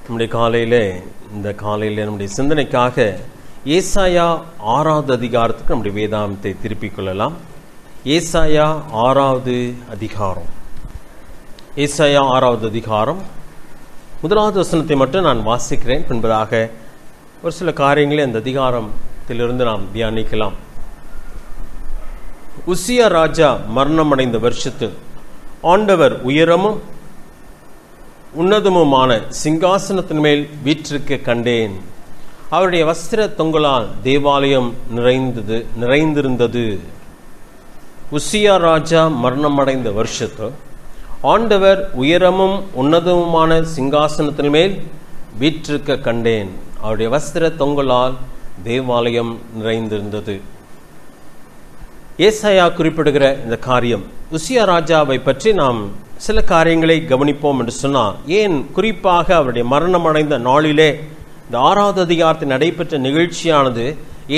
நம்முடைய இந்த காலையிலே நம்முடைய சிந்தனைக்காக ஏசாயா 6வது அதிகாரத்துக்கு நம்முடைய வேதாந்தத்தை திருப்பிக் கொள்ளலாம். ஏசாயா 6வது அதிகாரம். ஏசாயா 6வது அதிகாரம் 1வது வசனத்தை மட்டும் நான் வாசிக்கிறேன். பின்பதாக ஒரு சில காரியங்களை அந்த அதிகாரத்திலிருந்து நாம் தியானிக்கலாம். உசியா ராஜா மரணமடைந்த வருஷத்தில் ஆண்டவர் உயரமும் உன்னதமுமான சிங்காசனத்தின் மேல் வீற்றிருக்க கண்டேன். அவருடைய வஸ்திர தொங்கலால் தேவாலயம் நிறைந்திருந்தது. உசியா ராஜா மரணமடைந்த வருஷத்தில் ஆண்டவர் உயரமும் உன்னதமுமான சிங்காசனத்தின் மேல் வீற்றிருக்க கண்டேன். அவருடைய வஸ்திர தொங்கலால் தேவாலயம் நிறைந்திருந்தது. ஏசாயா குறிப்பிடுகிற இந்த காரியம், உசியா ராஜாவை பற்றி நாம் சில காரியங்களை கவனிப்போம் என்று சொன்னால், ஏன் குறிப்பாக அவருடைய மரணமடைந்த நாளிலே இந்த 6வது அதிகாரத்தில் நடைபெற்ற நிகழ்ச்சியானது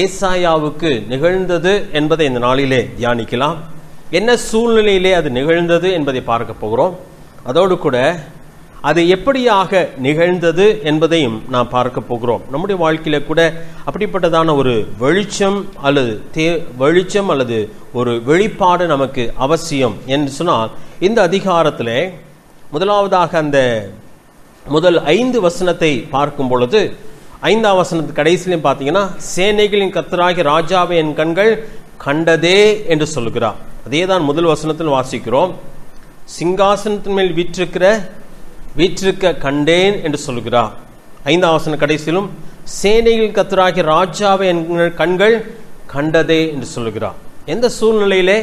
ஏசாயாவுக்கு நிகழ்ந்தது என்பதை இந்த நாளிலே தியானிக்கலாம். என்ன சூழ்நிலையிலே அது நிகழ்ந்தது என்பதை பார்க்க போகிறோம். அதோடு கூட அது எப்படியாக நிகழ்ந்தது என்பதையும் நாம் பார்க்க போகிறோம். நம்முடைய வாழ்க்கையில கூட அப்படிப்பட்டதான ஒரு வெளிச்சம் அல்லது ஒரு வெளிப்பாடு நமக்கு அவசியம் என்று சொன்னால், இந்த அதிகாரத்திலே முதலாவதாக அந்த முதல் 5 வசனத்தை பார்க்கும் பொழுது 5ஆம் வசனத்து கடைசியிலும் பார்த்தீங்கன்னா, சேனைகளின் கர்த்தராகிய ராஜாவை என் கண்கள் கண்டதே என்று சொல்லுகிறார். அதே தான் முதல் வசனத்தில் வாசிக்கிறோம். சிங்காசனத்தின் மேல் வீற்றிருக்க கண்டேன் என்று சொல்லுகிறார். 5ஆம் வசன கடைசியிலும் சேனைகளின் கர்த்தராகிய ராஜாவை என் கண்கள் கண்டதே என்று சொல்லுகிறார். எந்த சூழ்நிலையிலே?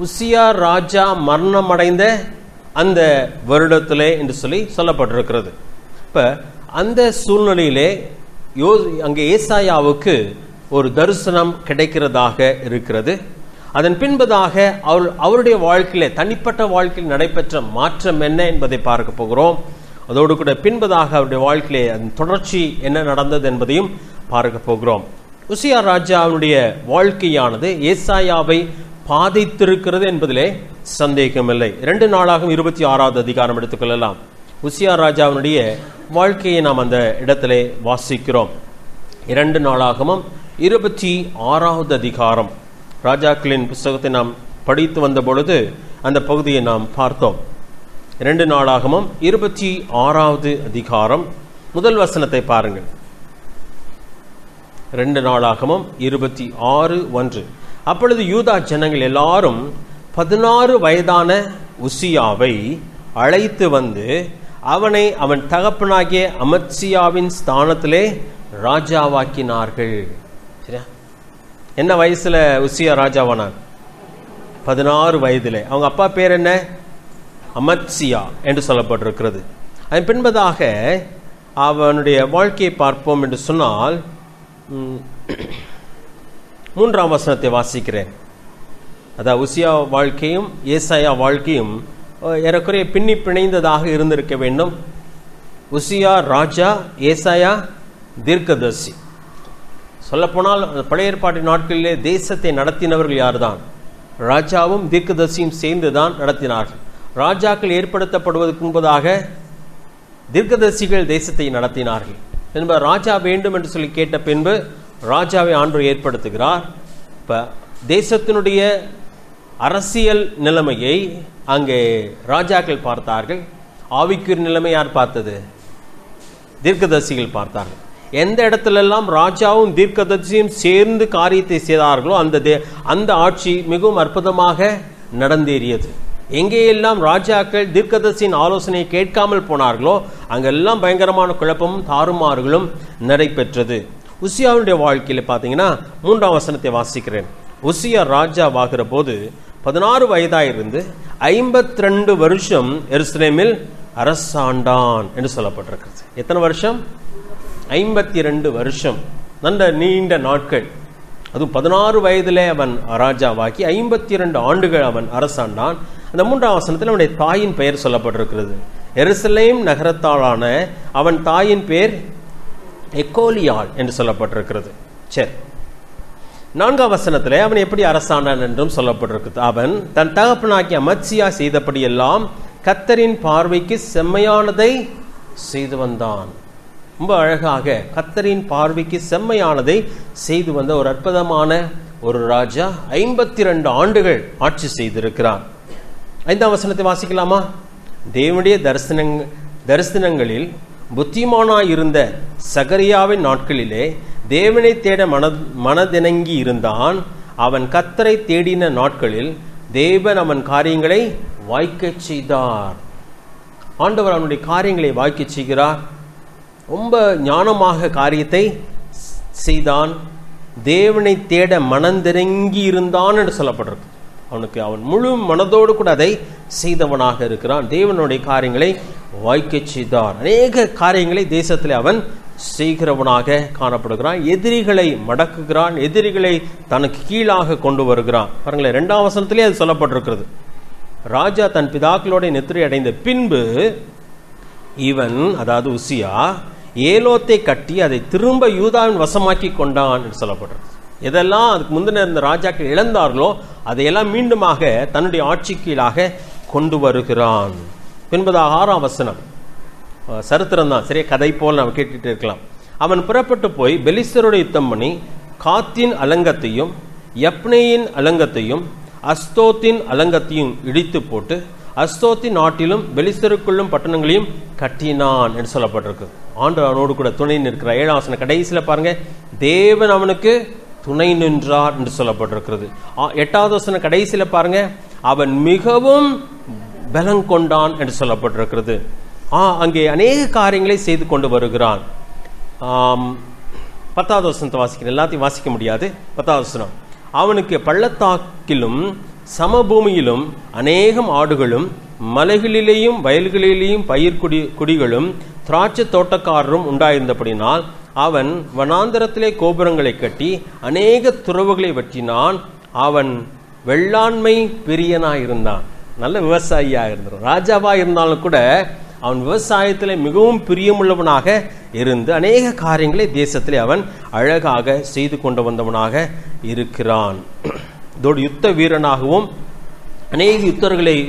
உசியா ராஜா மரணமடைந்த அந்த வருடத்திலே என்று சொல்லப்பட்டிருக்கிறது. இப்ப அந்த சூழ்நிலையிலே அங்கே ஏசாயாவுக்கு ஒரு தரிசனம் கிடைக்கிறதாக இருக்கிறது. அதன் பின்பதாக அவருடைய வாழ்க்கையிலே, தனிப்பட்ட வாழ்க்கையில் நடைபெற்ற மாற்றம் என்ன என்பதை பார்க்க போகிறோம். அதோடு கூட பின்பதாக அவருடைய வாழ்க்கையிலே அதன் தொடர்ச்சி என்ன நடந்தது என்பதையும் பார்க்க போகிறோம். உசியா ராஜாவுடைய வாழ்க்கையானது ஏசாயாவை பாதித்திருக்கிறது என்பதிலே சந்தேகமில்லை. 2 நாளாகவும் 26வது அதிகாரம் எடுத்துக்கொள்ளலாம். உசியா ராஜாவுடைய வாழ்க்கையை நாம் அந்த இடத்திலே வாசிக்கிறோம். 2 நாளாகவும் 26வது அதிகாரம். ராஜாக்களின் புஸ்தகத்தை நாம் படித்து வந்த பொழுது அந்த பகுதியை நாம் பார்த்தோம். 2 நாளாகவும் 26வது அதிகாரம் முதல் வசனத்தை பாருங்கள். 2 நாளாகவும் 26:1. அப்பொழுது யூதா ஜனங்கள் எல்லாரும் 16 வயதான உசியாவை அழைத்து வந்து அவனை அவன் தகப்பனாகிய அமத்சியாவின் ஸ்தானத்திலே ராஜாவாக்கினார்கள். சரியா? என்ன வயசுல உசியா ராஜாவானான்? 16 வயதிலே. அவங்க அப்பா பேர் என்ன? அமத்சியா என்று சொல்லப்பட்டிருக்கிறது. அதன் பின்பதாக அவனுடைய வாழ்க்கையை பார்ப்போம் என்று சொன்னால், 3ஆம் வசனத்தை வாசிக்கிறேன். அதாவது உசியா வாழ்க்கையும் ஏசாயா வாழ்க்கையும் ஏறக்குறைய பின்னி பிணைந்ததாக இருந்திருக்க வேண்டும். உசியா ராஜா, ஏசாயா தீர்க்கதரிசி. சொல்லப்போனால் பழைய ஏற்பாட்டின் நாட்களிலே தேசத்தை நடத்தினவர்கள் யார்தான்? ராஜாவும் தீர்க்கதரிசியும் சேர்ந்துதான் நடத்தினார்கள். ராஜாக்கள் ஏற்படுத்தப்படுவதற்கு முன்பதாக தீர்க்கதரிசிகள் தேசத்தை நடத்தினார்கள். என்பது ராஜா வேண்டும் என்று சொல்லி கேட்ட பின்பு ராஜாவை ஆண்டவர் ஏற்படுத்துகிறார். இப்ப தேசத்தினுடைய அரசியல் நிலைமையை அங்கே ராஜாக்கள் பார்த்தார்கள். ஆவிக்குரிய நிலைமை யார் பார்த்தது? தீர்க்கதரிசிகள் பார்த்தார்கள். எந்த இடத்திலெல்லாம் ராஜாவும் தீர்க்கதரிசியும் சேர்ந்து காரியத்தை செய்தார்களோ அந்த ஆட்சி மிகவும் அற்புதமாக நடந்தேறியது. எங்கேயெல்லாம் ராஜாக்கள் தீர்க்கதரிசியின் ஆலோசனையை கேட்காமல் போனார்களோ அங்கெல்லாம் பயங்கரமான குழப்பமும் தாறுமாறுகளும் நடைபெற்றது. உசியாவுடைய வாழ்க்கையில பார்த்தீங்கன்னா 3ஆம் வசனத்தை வாசிக்கிறேன். உசியா ராஜாவாகிற போது 16 வயதாயிருந்து 52 வருஷம் எருசலேமில் அரசாண்டான் என்று சொல்லப்பட்டிருக்கிறது. எத்தனை வருஷம்? 52 வருஷம். நல்ல நீண்ட நாட்கள். அதுவும் 16 வயதிலே அவன் ராஜாவாக்கி 52 ஆண்டுகள் அவன் அரசாண்டான். அந்த 3ஆம் வசனத்தில் அவனுடைய தாயின் பெயர் சொல்லப்பட்டிருக்கிறது. எருசலேம் நகரத்தாளான அவன் தாயின் பெயர் எக்கோலியாள் என்று சொல்லப்பட்டிருக்கிறது. சரி, 4ஆம் வசனத்திலே அவன் எப்படி அரசாண்டான் என்றும் சொல்லப்பட்டிருக்கிறது. அவன் தன் தகப்பனாகிய அமத்சியா செய்தபடி எல்லாம் கர்த்தரின் பார்வைக்கு செம்மையானதை செய்து வந்தான். ரொம்ப அழகாக கர்த்தரின் பார்வைக்கு செம்மையானதை செய்து வந்த ஒரு அற்புதமான ஒரு ராஜா 52 ஆண்டுகள் ஆட்சி செய்திருக்கிறார். 5ஆம் வசனத்தை வாசிக்கலாமா? தேவனுடைய தரிசனங்களில் புத்திமானாயிருந்த சகரியாவின் நாட்களிலே தேவனை தேட மனதிணங்கி இருந்தான். அவன் கர்த்தரை தேடின நாட்களில் தேவன் அவன் காரியங்களை வாய்க்கச் செய்தார். ஆண்டவர் அவனுடைய காரியங்களை வாய்க்கச் செய்கிறார். ரொம்ப ஞானமாக காரியத்தை செய்தான். தேவனை தேட மனந்திறங்கி இருந்தான் என்று சொல்லப்பட்டிருக்கு. அவன் முழு மனதோடு கூட அதை செய்தவனாக இருக்கிறான். தேவனுடைய காரியங்களை வாய்க்கச் செய்தார். அநேக காரியங்களை தேசத்தில் அவன் செய்கிறவனாக காணப்படுகிறான். எதிரிகளை மடக்குகிறான். எதிரிகளை தனக்கு கீழாக கொண்டு வருகிறான். பாருங்களேன், 2ஆம் வசனத்திலே அது சொல்லப்பட்டிருக்கிறது. ராஜா தன் பிதாக்களோட நித்திரை அடைந்த பின்பு இவன், அதாவது உசியா, ஏலோத்தை கட்டி அதை திரும்ப யூதாவின் வசமாக்கி கொண்டான் என்று சொல்லப்படுறது. எதெல்லாம் அதுக்கு முந்தின இருந்த ராஜாக்கள் இழந்தார்களோ அதையெல்லாம் மீண்டுமாக தன்னுடைய ஆட்சி கீழாக கொண்டு வருகிறான். பின்பதாக 6ஆம் வசனம் சரித்திரம் தான், சரியா கதை போல் நம்ம கேட்டுட்டு இருக்கலாம். அவன் புறப்பட்டு போய் பெலிஸ்தரோட யுத்தம் பண்ணி காத்தின் அலங்கத்தையும் யப்னேயின் அலங்கத்தையும் அஸ்தோத்தின் அலங்கத்தையும் இடித்து போட்டு அஸ்தோத்தின் நாட்டிலும் பெலிஸ்தருக்குள்ளும் பட்டணங்களையும் கட்டினான் என்று சொல்லப்பட்டிருக்கு. ஆண்டவர் அவனோடு கூட துணை நிற்கிறார். 7ஆம் வசனம் கடைசியில் பாருங்க, தேவன் அவனுக்கு துணை நின்றார் என்று சொல்லப்பட்டிருக்கிறது. 8ஆவது வசனம் கடைசியில் பாருங்க, அவன் மிகவும் பலம் கொண்டான் என்று சொல்லப்பட்டிருக்கிறது. அங்கே அநேக காரியங்களை செய்து கொண்டு வருகிறான். 10ஆவது வசனத்தை வாசிக்கிறேன், எல்லாத்தையும் வாசிக்க முடியாது. 10ஆவது வசனம், அவனுக்கு பள்ளத்தாக்கிலும் சமபூமியிலும் அநேகம் ஆடுகளும் மலைகளிலேயும் வயல்களிலேயும் பயிர் குடிகளும் திராட்சை தோட்டக்காரரும் உண்டாயிருந்தபடினால் அவன் வனாந்தரத்திலே கோபுரங்களை கட்டி அநேக துறவுகளை வெட்டினான். அவன் வெள்ளாண்மை பிரியனாயிருந்தான். நல்ல விவசாயியாக இருந்தான். ராஜாவா இருந்தாலும் கூட அவன் விவசாயத்தில் மிகவும் பிரியமுள்ளவனாக இருந்து அநேக காரியங்களை தேசத்திலே அவன் அழகாக செய்து கொண்டு வந்தவனாக இருக்கிறான். இதோடு யுத்த வீரனாகவும் அநேக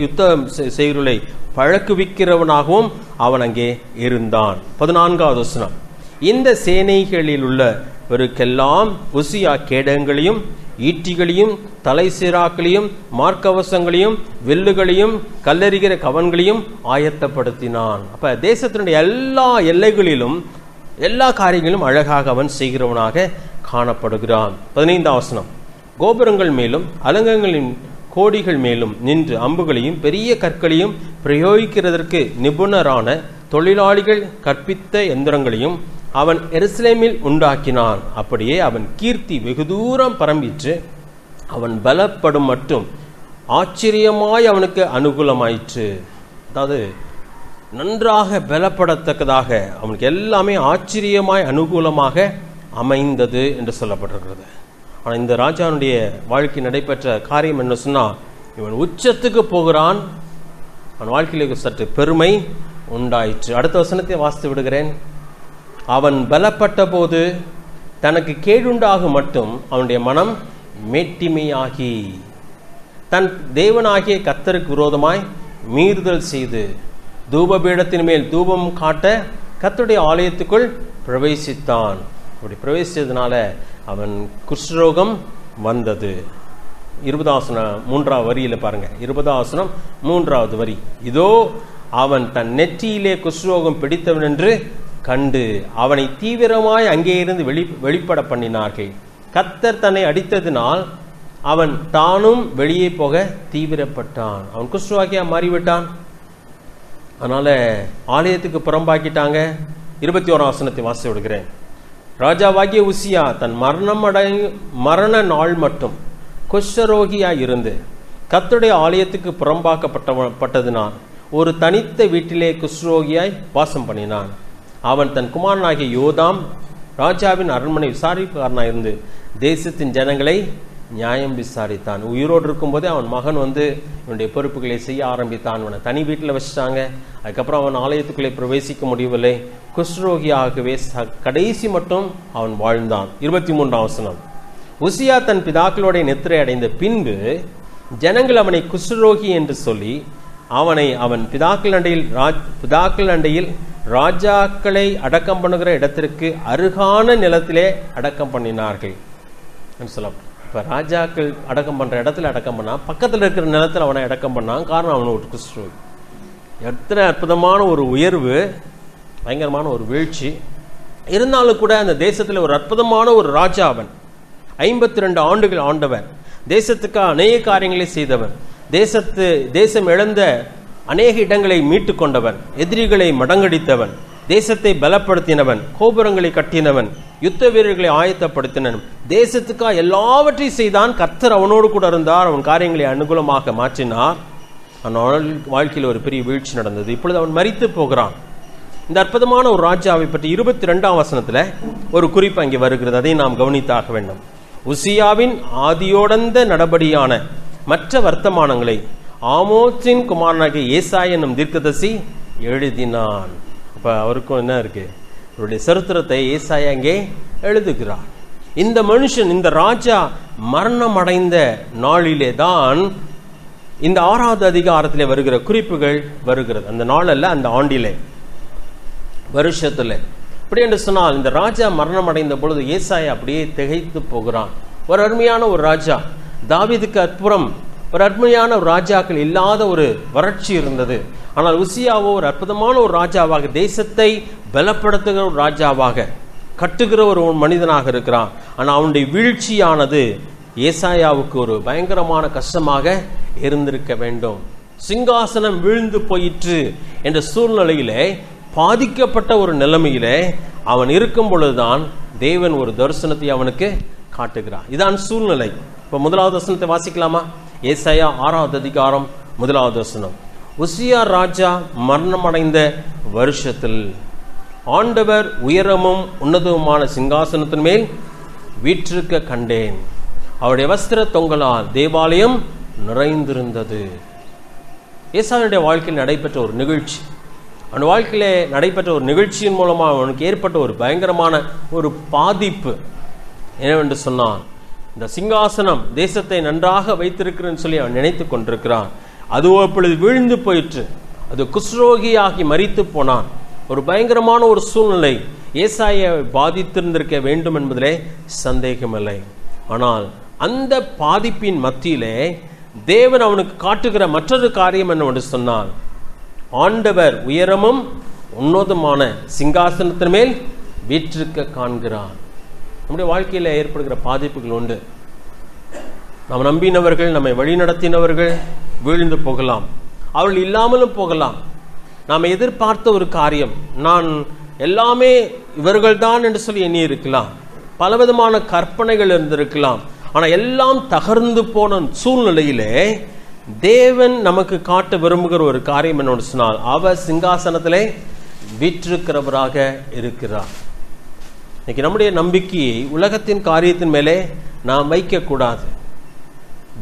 யுத்தம் செய்கிறவர்களை பழக்குவிக்கிறவனாகவும் அவன் அங்கே இருந்தான். 14ஆவது வசனம், இந்த சேனைகளில் உள்ளவருக்கெல்லாம் உசியா கேடகங்களையும் ஈட்டிகளையும் தலை சீராக்களையும் மார்க்கவசங்களையும் வில்லுகளையும் கல்லெறிகிற கவன்களையும் ஆயத்தப்படுத்தினான். அப்ப தேசத்தினுடைய எல்லா எல்லைகளிலும் எல்லா காரியங்களும் அழகாக அவன் செய்கிறவனாக காணப்படுகிறான். 15ஆம் வசனம், கோபுரங்கள் மேலும் அலங்கங்களின் கோடிகள் மேலும் நின்று அம்புகளையும் பெரிய கற்களையும் பிரயோகிக்கிறதற்கு நிபுணரான தொழிலாளிகள் கற்பித்த எந்திரங்களையும் அவன் எருசலேமில் உண்டாக்கினான். அப்படியே அவன் கீர்த்தி வெகு தூரம் பரம்பிற்று. அவன் பலப்படும் மட்டும் ஆச்சரியமாய் அவனுக்கு அனுகூலமாயிற்று. அதாவது நன்றாக பலப்படத்தக்கதாக அவனுக்கு எல்லாமே ஆச்சரியமாய் அனுகூலமாக அமைந்தது என்று சொல்லப்பட்டிருக்கிறது. ஆனால் இந்த ராஜாவுடைய வாழ்க்கை நடைபெற்ற காரியம் என்ன சொன்னா, இவன் உச்சத்துக்கு போகிறான். அவன் வாழ்க்கையில சற்று பெருமை உண்டாயிற்று. அடுத்த வசனத்தை வாசித்து விடுகிறேன். அவன் பலப்பட்ட போது தனக்கு கேடுண்டாக மட்டும் அவனுடைய மனம் மேட்டிமையாகி தன் தேவனாகிய கர்த்தருக்கு விரோதமாய் மீறுதல் செய்து தூபபீடத்தின் மேல் தூபம் காட்ட கர்த்தருடைய ஆலயத்துக்குள் பிரவேசித்தான். அப்படி பிரவேசித்ததுனால அவன் குஷ்டரோகம் வந்தது. 20ஆம் வசனம் 3ஆவது வரியில பாருங்க, 20ஆம் வசனம் 3ஆவது வரி, இதோ அவன் தன் நெற்றியிலே குஷ்டரோகம் பிடித்தவன் என்று கண்டு அவனை தீவிரமாய் அங்கே இருந்து வெளிப்பட பண்ணினார்கள். கர்த்தர் தன்னை அடித்ததினால் அவன் தானும் வெளியே போக தீவிரப்பட்டான். அவன் குஷ்டரோகியா மாறிவிட்டான். அதனால ஆலயத்துக்கு புறம்பாக்கிட்டாங்க. 21ஆம் வசனத்தை வாசித்து விடுகிறேன். ராஜாவாகிய உசியா தன் மரண நாள் மட்டும் குஷ்டரோகியாய் இருந்து கர்த்தருடைய ஆலயத்துக்கு புறம்பாக்கப்பட்டதினால் ஒரு தனித்த வீட்டிலே குஷ்டரோகியாய் வாசம் பண்ணினான். அவன் தன் குமாரனாகிய யோதாம் ராஜாவின் அரண்மனை விசாரிப்புக்காரனாக இருந்து தேசத்தின் ஜனங்களை நியாயம் விசாரித்தான். உயிரோடு இருக்கும்போதே அவன் மகன் இவனுடைய பொறுப்புகளை செய்ய ஆரம்பித்தான். அவனை தனி வீட்டில் வச்சுட்டாங்க. அதுக்கப்புறம் அவன் ஆலயத்துக்குள்ளே பிரவேசிக்க முடியவில்லை. குஷ்டரோகியாகவே கடைசி மட்டும் அவன் வாழ்ந்தான். 23ஆம் வசனம், உசியா தன் பிதாக்களோட நித்திரை அடைந்த பின்பு ஜனங்கள் அவனை குஷ்டரோகி என்று சொல்லி அவனை அவன் பிதாக்கள் அண்டையில் ராஜாக்களை அடக்கம் பண்ணுகிற இடத்திற்கு அருகான நிலத்திலே அடக்கம் பண்ணினார்கள் சொல்லலாம். இப்போ ராஜாக்கள் அடக்கம் பண்ணுற இடத்துல அடக்கம் பண்ணான், பக்கத்தில் இருக்கிற நிலத்தில் அவனை அடக்கம் பண்ணான். காரணம் அவனை ஒரு குஷ்டரோகி. எத்தனை அற்புதமான ஒரு உயர்வு, பயங்கரமான ஒரு வீழ்ச்சி. இருந்தாலும் கூட அந்த தேசத்தில் ஒரு அற்புதமான ஒரு ராஜா. அவன் 52 ஆண்டுகள் ஆண்டவன், தேசத்துக்கு அநேக காரியங்களை செய்தவன், தேசம் இழந்த அநேக இடங்களை மீட்டு கொண்டவன், எதிரிகளை மடங்கடித்தவன், தேசத்தை பலப்படுத்தினவன், கோபுரங்களை கட்டினவன், யுத்த வீரர்களை ஆயத்தப்படுத்தினவன், தேசத்துக்காக எல்லாவற்றையும் செய்தான். கர்த்தர் அவனோடு கூட இருந்தார், அவன் காரியங்களை அனுகூலமாக மாற்றினார். அவன் வாழ்க்கையில் ஒரு பெரிய வீழ்ச்சி நடந்தது. இப்பொழுது அவன் மரித்து போகிறான். இந்த அற்புதமான ஒரு ராஜாவை பற்றி 22ஆம் வசனத்தில் ஒரு குறிப்பு அங்கே வருகிறது. அதை நாம் கவனித்தாக வேண்டும். உசியாவின் ஆதியோடந்த நடபடியான மற்ற வர்த்தமானங்களை ஆமோசின் குமாரனாகிய ஏசாயா என்னும் தீர்க்கதரிசி எழுதினான். அப்போ அவருக்கும் என்ன இருக்கு, அவருடைய சரித்திரத்தை ஏசாயா அங்கே எழுதுகிறார். இந்த மனுஷன், இந்த ராஜா மரணம் அடைந்த நாளிலே தான் இந்த 6வது அதிகாரத்திலே வருகிற குறிப்புகள் வருகிறது. அந்த நாள் அல்ல, அந்த ஆண்டிலே, வருஷத்துல. அப்படி என்று சொன்னால் இந்த ராஜா மரணம் அடைந்த பொழுது ஏசாயா அப்படியே திகைத்து போகிறான். ஒரு அருமையான ஒரு ராஜா, தாவீதுக்கு அப்புறம் ஒரு அருமையான ஒரு ராஜாக்கள் இல்லாத ஒரு வறட்சி இருந்தது. ஆனால் உசியாவோ ஒரு அற்புதமான ஒரு ராஜாவாக, தேசத்தை பலப்படுத்துகிற ஒரு ராஜாவாக, கட்டுகிற ஒரு மனிதனாக இருக்கிறான். ஆனால் அவனுடைய வீழ்ச்சியானது ஏசாயாவுக்கு ஒரு பயங்கரமான கஷ்டமாக இருந்திருக்க வேண்டும். சிங்காசனம் வீழ்ந்து போயிற்று என்ற சூழ்நிலையிலே, பாதிக்கப்பட்ட ஒரு நிலைமையிலே அவன் இருக்கும் பொழுதுதான் தேவன் ஒரு தரிசனத்தை அவனுக்கு காட்டுகிறார். இதான் சூழ்நிலை. இப்போ 1வது வசனத்தை வாசிக்கலாமா? ஏசாயா 6வது அதிகாரம் 1வது வசனம். உசியா ராஜா மரணம் அடைந்த வருஷத்தில் ஆண்டவர் உயரமும் உன்னதமுமான சிங்காசனத்தின் மேல் வீற்றிருக்க கண்டேன். அவருடைய வஸ்திர தொங்கலால் தேவாலயம் நிறைந்திருந்தது. ஏசாயாவுடைய வாழ்க்கையில் நடைபெற்ற ஒரு நிகழ்ச்சி, அவன் வாழ்க்கையிலே நடைபெற்ற ஒரு நிகழ்ச்சியின் மூலமாக அவனுக்கு ஏற்பட்ட ஒரு பயங்கரமான ஒரு பாதிப்பு என்னவென்று சொன்னான், இந்த சிங்காசனம் தேசத்தை நன்றாக வைத்திருக்கிறேன்னு சொல்லி அவன் நினைத்து கொண்டிருக்கிறான். அது அப்பொழுது வீழ்ந்து போயிற்று. அது குஷ்ரோகியாகி மரித்து போனான். ஒரு பயங்கரமான ஒரு சூழ்நிலை ஏசாயாவை பாதித்திருந்திருக்க வேண்டும் என்பதிலே சந்தேகமில்லை. ஆனால் அந்த பாதிப்பின் மத்தியிலே தேவன் அவனுக்கு காட்டுகிற மற்றொரு காரியம் என்னவென்று சொன்னால், ஆண்டவர் உயரமும் உன்னதமான சிங்காசனத்தின் மேல் வீற்றிருக்க காண்கிறான். நம்முடைய வாழ்க்கையில் ஏற்படுகிற பாதிப்புகள் உண்டு. நாம் நம்பினவர்கள், நம்மை வழிநடத்தினவர்கள் வீழ்ந்து போகலாம், அவர்கள் இல்லாமலும் போகலாம். நாம் எதிர்பார்த்த ஒரு காரியம், நான் எல்லாமே இவர்கள்தான் என்று சொல்லி எண்ணி இருக்கலாம், பலவிதமான கற்பனைகள் இருந்திருக்கலாம். ஆனால் எல்லாம் தகர்ந்து போன சூழ்நிலையிலே தேவன் நமக்கு காட்ட விரும்புகிற ஒரு காரியம் என்னோடு சொன்னால், அவர் சிங்காசனத்திலே வீற்றிருக்கிறவராக இருக்கிறார். இன்னைக்கு நம்முடைய நம்பிக்கையை உலகத்தின் காரியத்தின் மேலே நாம் வைக்கக்கூடாது.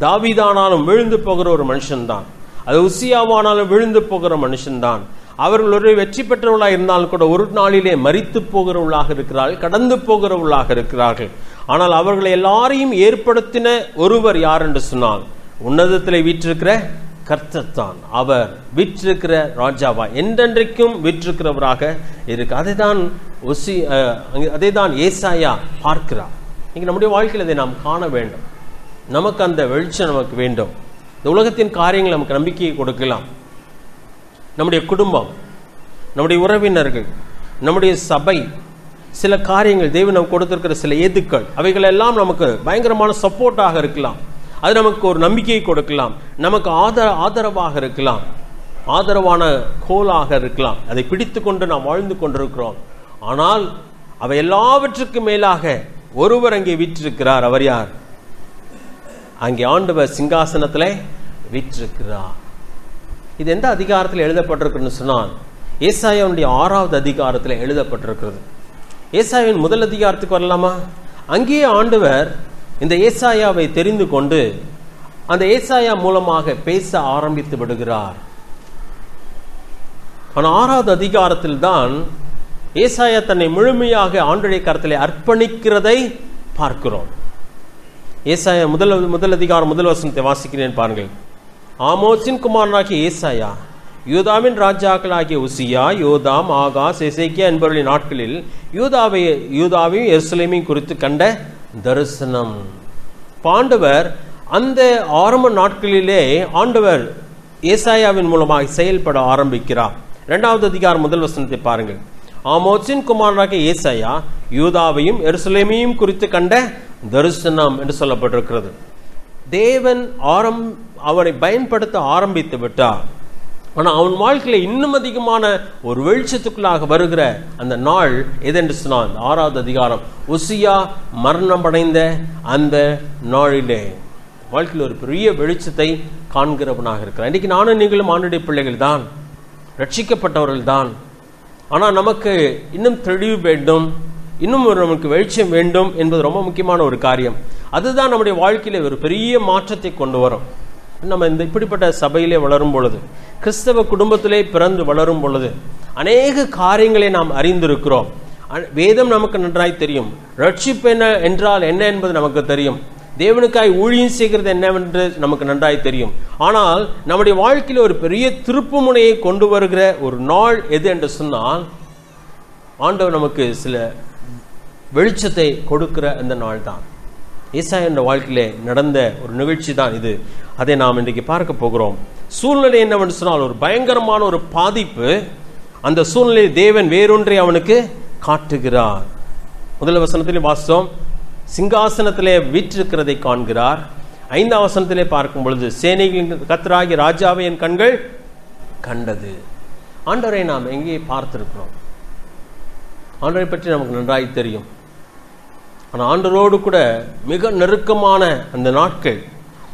தாவீதானாலும் விழுந்து போகிற ஒரு மனுஷன்தான், அது உசியாவானாலும் விழுந்து போகிற மனுஷன்தான். அவர்கள் ஒரு வெற்றி பெற்றவர்களாக இருந்தாலும் கூட ஒரு நாளிலே மரித்து போகிறவர்களாக இருக்கிறார்கள், கடந்து போகிறவர்களாக இருக்கிறார்கள். ஆனால் அவர்களை எல்லாரையும் ஏற்படுத்தின ஒருவர் யார் என்று சொன்னால், உன்னதத்தில் வீற்றிருக்கிற கர்த்தர் தான். அவர் வீற்றிருக்கிற ராஜாவா என்றென்றைக்கும் வீற்றிருக்கிறவராக இருக்கு. அதை தான் ஏசாயா பார்க்கிறார். இன்னைக்கு நம்முடைய வாழ்க்கையில் அதை நாம் காண வேண்டும். நமக்கு அந்த வெளிச்சம் நமக்கு வேண்டும். இந்த உலகத்தின் காரியங்கள் நமக்கு நம்பிக்கையை கொடுக்கலாம். நம்முடைய குடும்பம், நம்முடைய உறவினர்கள், நம்முடைய சபை, சில காரியங்கள், தேவன் நமக்கு கொடுத்திருக்கிற சில ஏதுக்கள், அவைகள் எல்லாம் நமக்கு பயங்கரமான சப்போர்ட்டாக இருக்கலாம். அது நமக்கு ஒரு நம்பிக்கையை கொடுக்கலாம், நமக்கு ஆதரவாக இருக்கலாம், ஆதரவான கோலாக இருக்கலாம். அதை பிடித்து கொண்டு நாம் வாழ்ந்து கொண்டிருக்கிறோம். ஆனால் அவை எல்லாவற்றுக்கும் மேலாக ஒருவர் அங்கே வீற்றிருக்கிறார். அவர் யார்? அங்கே ஆண்டவர் சிங்காசனத்தில் வீற்றிருக்கிறார். இது எந்த அதிகாரத்தில் எழுதப்பட்டிருக்குன்னு சொன்னால், ஏசாயாவுடைய 6வது அதிகாரத்தில் எழுதப்பட்டிருக்கிறது. ஏசாயாவின் 1 அதிகாரத்துக்கு வரலாமா? அங்கேயே ஆண்டவர் இந்த ஏசாயாவை தெரிந்து கொண்டு அந்த ஏசாயா மூலமாக பேச ஆரம்பித்து விடுகிறார். ஆனால் 6வது அதிகாரத்தில் தான் ஏசாயா தன்னை முழுமையாக ஆண்டவருடைய கரத்திலே அர்ப்பணிக்கிறதை பார்க்கிறோம். ஏசாயா முதல் அதிகாரம் 1 வசனத்தை வாசிக்கிறேன் பாருங்கள். ஆமோசின் குமாரனாகிய ஏசாயா, யூதாவின் ராஜாக்களாகிய உசியா, யோதாம், ஆகாஸ், எசேக்கியா என்பவர்களின் நாட்களில் யூதாவையும் எருசலேமையும் குறித்து கண்ட தரிசனம். ஆண்டவர் அந்த ஆரம்ப நாட்களிலே ஆண்டவர் ஏசாயாவின் மூலமாக செயல்பட ஆரம்பிக்கிறார். 2வது அதிகாரம் 1 வசனத்தை பாருங்கள். ஆமோசின் குமாரனாகிய ஏசாயா யூதாவையும் எருசலேமையும் குறித்து கண்ட தரிசனம் என்று சொல்லப்பட்டிருக்கிறது. தேவன் அவனை பயன்படுத்த ஆரம்பித்து விட்டார். ஆனால் அவன் வாழ்க்கையில இன்னும் அதிகமான ஒரு வெளிச்சத்துக்குள்ளாக வருகிற அந்த நாள் எதென்று சொன்னால் 6வது அதிகாரம், உசியா மரணமடைந்த அந்த நாளிலே வாழ்க்கையில் ஒரு பெரிய வெளிச்சத்தை காண்கிறவனாக இருக்கிறார். இன்னைக்கு நானும் நீங்களும் ஆண்டுடைய பிள்ளைகள் தான், ரட்சிக்கப்பட்டவர்கள் தான். ஆனால் நமக்கு இன்னும் தெளிவு வேண்டும், இன்னும் நமக்கு வெளிச்சம் வேண்டும் என்பது ரொம்ப முக்கியமான ஒரு காரியம். அதுதான் நம்முடைய வாழ்க்கையில ஒரு பெரிய மாற்றத்தை கொண்டு வரும். நம்ம இந்த இப்படிப்பட்ட சபையிலே வளரும் பொழுது, கிறிஸ்தவ குடும்பத்திலே பிறந்து வளரும் பொழுது அநேக காரியங்களை நாம் அறிந்திருக்கிறோம். வேதம் நமக்கு நன்றாய் தெரியும். ரட்சிப்பு என்றால் என்ன என்பது நமக்கு தெரியும். தேவனுக்காய் ஊழியம் செய்கிறது என்னவென்று நமக்கு நன்றாய் தெரியும். ஆனால் நம்முடைய வாழ்க்கையில் ஒரு பெரிய திருப்பு முனையை கொண்டு வருகிற ஒரு நாள் எது என்று சொன்னால், ஆண்டவர் நமக்கு சில வெளிச்சத்தை கொடுக்கிற அந்த நாள் தான். ஏசாயா என்ற வாழ்க்கையிலே நடந்த ஒரு நிகழ்ச்சி தான் இது. அதை நாம் இன்றைக்கு பார்க்க போகிறோம். சூழ்நிலை என்னவென்று சொன்னால் ஒரு பயங்கரமான ஒரு பாதிப்பு. அந்த சூழ்நிலையை தேவன் வேறொன்றை அவனுக்கு காட்டுகிறார். முதல் வசனத்திலே வாசித்தோம், சிங்காசனத்திலே வீற்றிருக்கிறதை காண்கிறார். 5ஆம் வசனத்திலே பார்க்கும் பொழுது, சேனைகளின் கர்த்தராகிய ராஜாவை என் கண்கள் கண்டது. ஆண்டவரை நாம் எங்கே பார்த்திருக்கிறோம்? ஆண்டவரை பற்றி நமக்கு நன்றாய் தெரியும். ஆனால் ஆண்டவரோடு கூட மிக நெருக்கமான அந்த நாட்கள்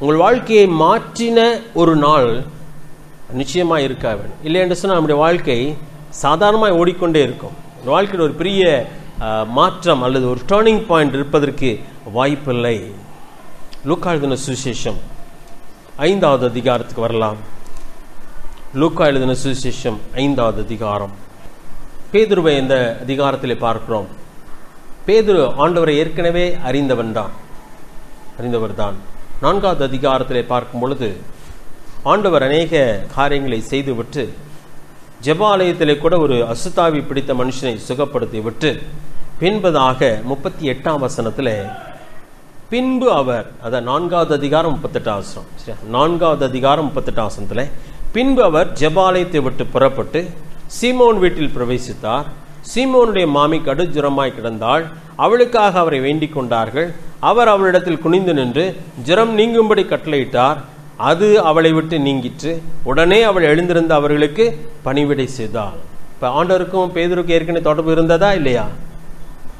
உங்கள் வாழ்க்கையை மாற்றின ஒரு நாள் நிச்சயமாக இருக்க வேண்டும். இல்லை என்று சொன்னால் நம்முடைய வாழ்க்கை சாதாரணமாக ஓடிக்கொண்டே இருக்கும். வாழ்க்கையில் ஒரு பெரிய மாற்றம் அல்லது ஒரு டர்னிங் பாயிண்ட் இருப்பதற்கு வாய்ப்பில்லை. லூக்கா எழுதின சுவிசேஷம் 5வது அதிகாரத்துக்கு வரலாம். லூக்கா எழுதின சுவிசேஷம் 5வது அதிகாரம். பேதுருவை இந்த அதிகாரத்திலே பார்க்கிறோம். பேதுரு ஆண்டவரை ஏற்கனவே அறிந்தவர் தான். 4வது அதிகாரத்திலே பார்க்கும் பொழுது ஆண்டவர் அநேக காரியங்களை செய்துவிட்டு ஜெபாலயத்திலே கூட ஒரு அசுத்தாவி பிடித்த மனுஷனை சுகப்படுத்தி விட்டு பின்பதாக 38ஆம் வசனத்திலே பின்பு அவர், அதான் 4வது அதிகாரம் 38ஆம் வசனம், 4வது அதிகாரம் 38ஆம் வசனத்திலே பின்பு அவர் ஜெபாலயத்தை விட்டு புறப்பட்டு சீமோன் வீட்டில் பிரவேசித்தார். சீமோனுடைய மாமி கடுஜுரமாய் கிடந்தாள். அவளுக்காக அவரை வேண்டிக் கொண்டார்கள். அவர் அவளிடத்தில் குனிந்து நின்று ஜுரம் நீங்கும்படி கட்டளையிட்டார். அது அவளை விட்டு நீங்கிற்று. உடனே அவள் எழுந்திருந்த அவர்களுக்கு பணிவிடை செய்தாள். இப்போ ஆண்டவருக்கும் பேதுருக்கு ஏற்கனவே தொடர்பு இருந்ததா இல்லையா?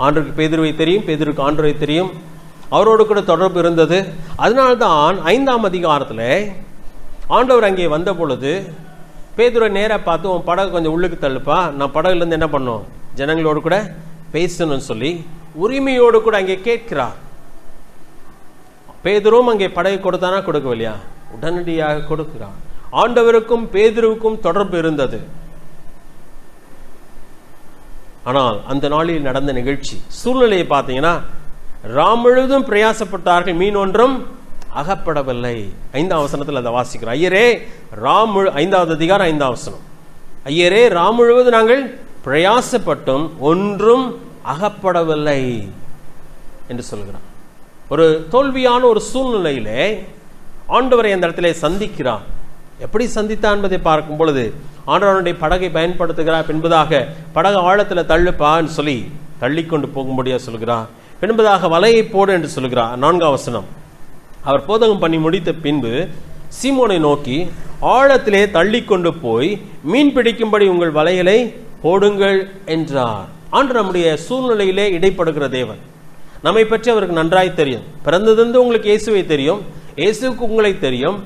ஆண்டவருக்கு பேதுருவை தெரியும், பேதுருக்கு ஆண்டவரை தெரியும், அவரோடு கூட தொடர்பு இருந்தது. அதனால்தான் 5ஆம் அதிகாரத்தில் ஆண்டவர் அங்கே வந்த பொழுது பேதுரை நேராக பார்த்து, உன் படகு கொஞ்சம் உள்ளுக்கு தள்ளுப்பா, நான் படகுலேருந்து என்ன பண்ணும், ஜனங்களோடு கூட பேசணும்னு சொல்லி உரிமையோடு கூட அங்கே கேட்கிறார். பேதுரும் அங்கே படகு கொடுத்தானா கொடுக்கவில்லையா? உடனடியாக கொடுக்கிறார். ஆண்டவருக்கும் பேதுருவுக்கும் தொடர்பு இருந்தது. ஆனால் அந்த நாளில் நடந்த நிகழ்ச்சி சூழ்நிலையை பார்த்தீங்கன்னா, ராம் முழுவதும் பிரயாசப்பட்டார்கள், மீன் ஒன்றும் அகப்படவில்லை. 5ஆம் வசனத்தில் அதை வாசிக்கிறோம். ஐயரே ராம் 5வது அதிகாரம் 5ஆம் வசனம், ஐயரே ராம் முழுவதும் நாங்கள் பிரயாசப்பட்டும் ஒன்றும் அகப்படவில்லை என்று சொல்கிறார். ஒரு தோல்வியான ஒரு சூழ்நிலையிலே ஆண்டவரை அந்த இடத்திலே சந்திக்கிறார். எப்படி சந்தித்தான் என்பதை பார்க்கும் பொழுது ஆண்டவனுடைய படகை பயன்படுத்துகிறார். பின்பதாக படகு ஆழத்தில் தள்ளுப்பான்னு சொல்லி தள்ளிக்கொண்டு போகும்படியா சொல்கிறார். பின்பதாக வலையை போடு என்று சொல்கிறார். 4ஆம் வசனம், அவர் போதகம் பண்ணி முடித்த பின்பு சீமோனை நோக்கி ஆழத்திலே தள்ளி கொண்டு போய் மீன் பிடிக்கும்படி உங்கள் வலைகளை போடுங்கள் என்றார். ஆண்டு நம்முடைய சூழ்நிலையிலே இடைப்படுகிற தேவன். நம்மை பற்றி அவருக்கு நன்றாய் தெரியும். பிறந்ததிலிருந்து உங்களுக்கு இயேசுவை தெரியும், இயேசுக்கு உங்களை தெரியும்.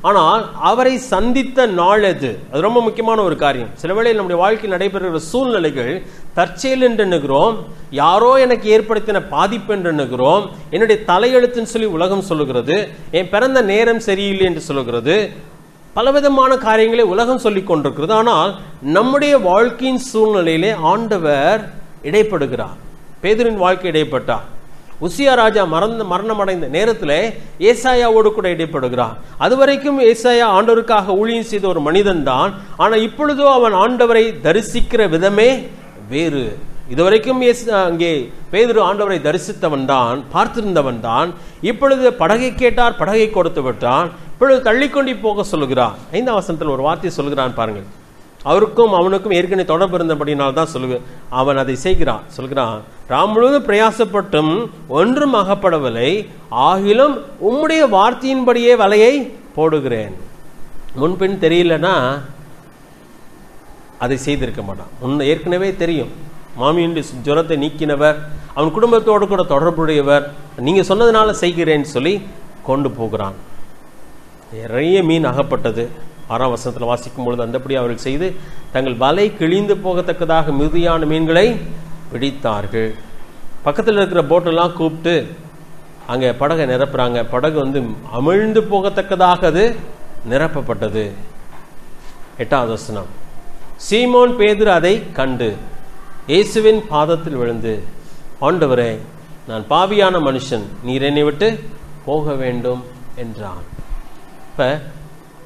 ஆனால் அவரை சந்தித்த நாள் அது ரொம்ப முக்கியமான ஒரு காரியம். சில வேளையில் நம்முடைய வாழ்க்கையில் நடைபெறுகிற சூழ்நிலைகள் தற்செயல் என்று எண்ணுகிறோம், யாரோ எனக்கு ஏற்படுத்தின பாதிப்பு என்று எண்ணுகிறோம், என்னுடைய தலையெழுத்துன்னு சொல்லி உலகம் சொல்லுகிறது, என் பிறந்த நேரம் சரியில்லை என்று சொல்லுகிறது, பலவிதமான காரியங்களை உலகம் சொல்லிக் கொண்டிருக்கிறது. ஆனால் நம்முடைய வாழ்க்கையின் சூழ்நிலையிலே ஆண்டவர் இடைப்படுகிறார். பேதுருவின் வாழ்க்கை இடைப்பட்டார். உசியா ராஜா மரணமடைந்த நேரத்தில் ஏசாயாவோடு கூட இடைப்படுகிறார். அதுவரைக்கும் ஏசாயா ஆண்டவருக்காக ஊழியம் செய்த ஒரு மனிதன் தான். ஆனால் இப்பொழுதோ அவன் ஆண்டவரை தரிசிக்கிற விதமே வேறு. இதுவரைக்கும் அங்கே பேதுரு ஆண்டவரை தரிசித்தவன் தான், பார்த்திருந்தவன் தான். இப்பொழுது படகை கேட்டார், படகை கொடுத்து விட்டான். இப்பொழுது தள்ளிக்கொண்டு போக சொல்லுகிறார். 5ஆம் வசனத்தில் ஒரு வார்த்தை சொல்லுகிறான் பாருங்கள். அவருக்கும் அவனுக்கும் ஏற்கனவே தொடர்பு இருந்தபடினால் தான் அவன் அதை சொல்கிறான். ராம் முழுவதும் பிரயாசப்பட்டும் ஒன்றும் அகப்படவில்லை, ஆகிலும் உம்முடைய வார்த்தையின்படியே வலையை போடுகிறேன். முன்பின் தெரியலன்னா அதை செய்திருக்க மாட்டான். ஏற்கனவே தெரியும். மாமியின் ஜுரத்தை நீக்கினவர், அவன் குடும்பத்தோடு கூட தொடர்புடையவர், நீங்க சொன்னதுனால செய்கிறேன்னு சொல்லி கொண்டு போகிறான். நிறைய மீன் அகப்பட்டது. 6ஆம் வசனத்தில் வாசிக்கும் பொழுது அந்தபடி அவர்கள் செய்து தங்கள் வலை கிழிந்து போகத்தக்கதாக மிகுதியான மீன்களை பிடித்தார்கள். பக்கத்தில் இருக்கிற போட்டெல்லாம் கூப்பிட்டு அங்கே படகை நிரப்புறாங்க. படகு அமிழ்ந்து போகத்தக்கதாக அது நிரப்பப்பட்டது. 8ஆவது வசனம், சீமோன் பேதுரு அதை கண்டு இயேசுவின் பாதத்தில் விழுந்து, ஆண்டவரே, நான் பாவியான மனுஷன், நீர் என்னை விட்டு போக வேண்டும் என்றான். இப்ப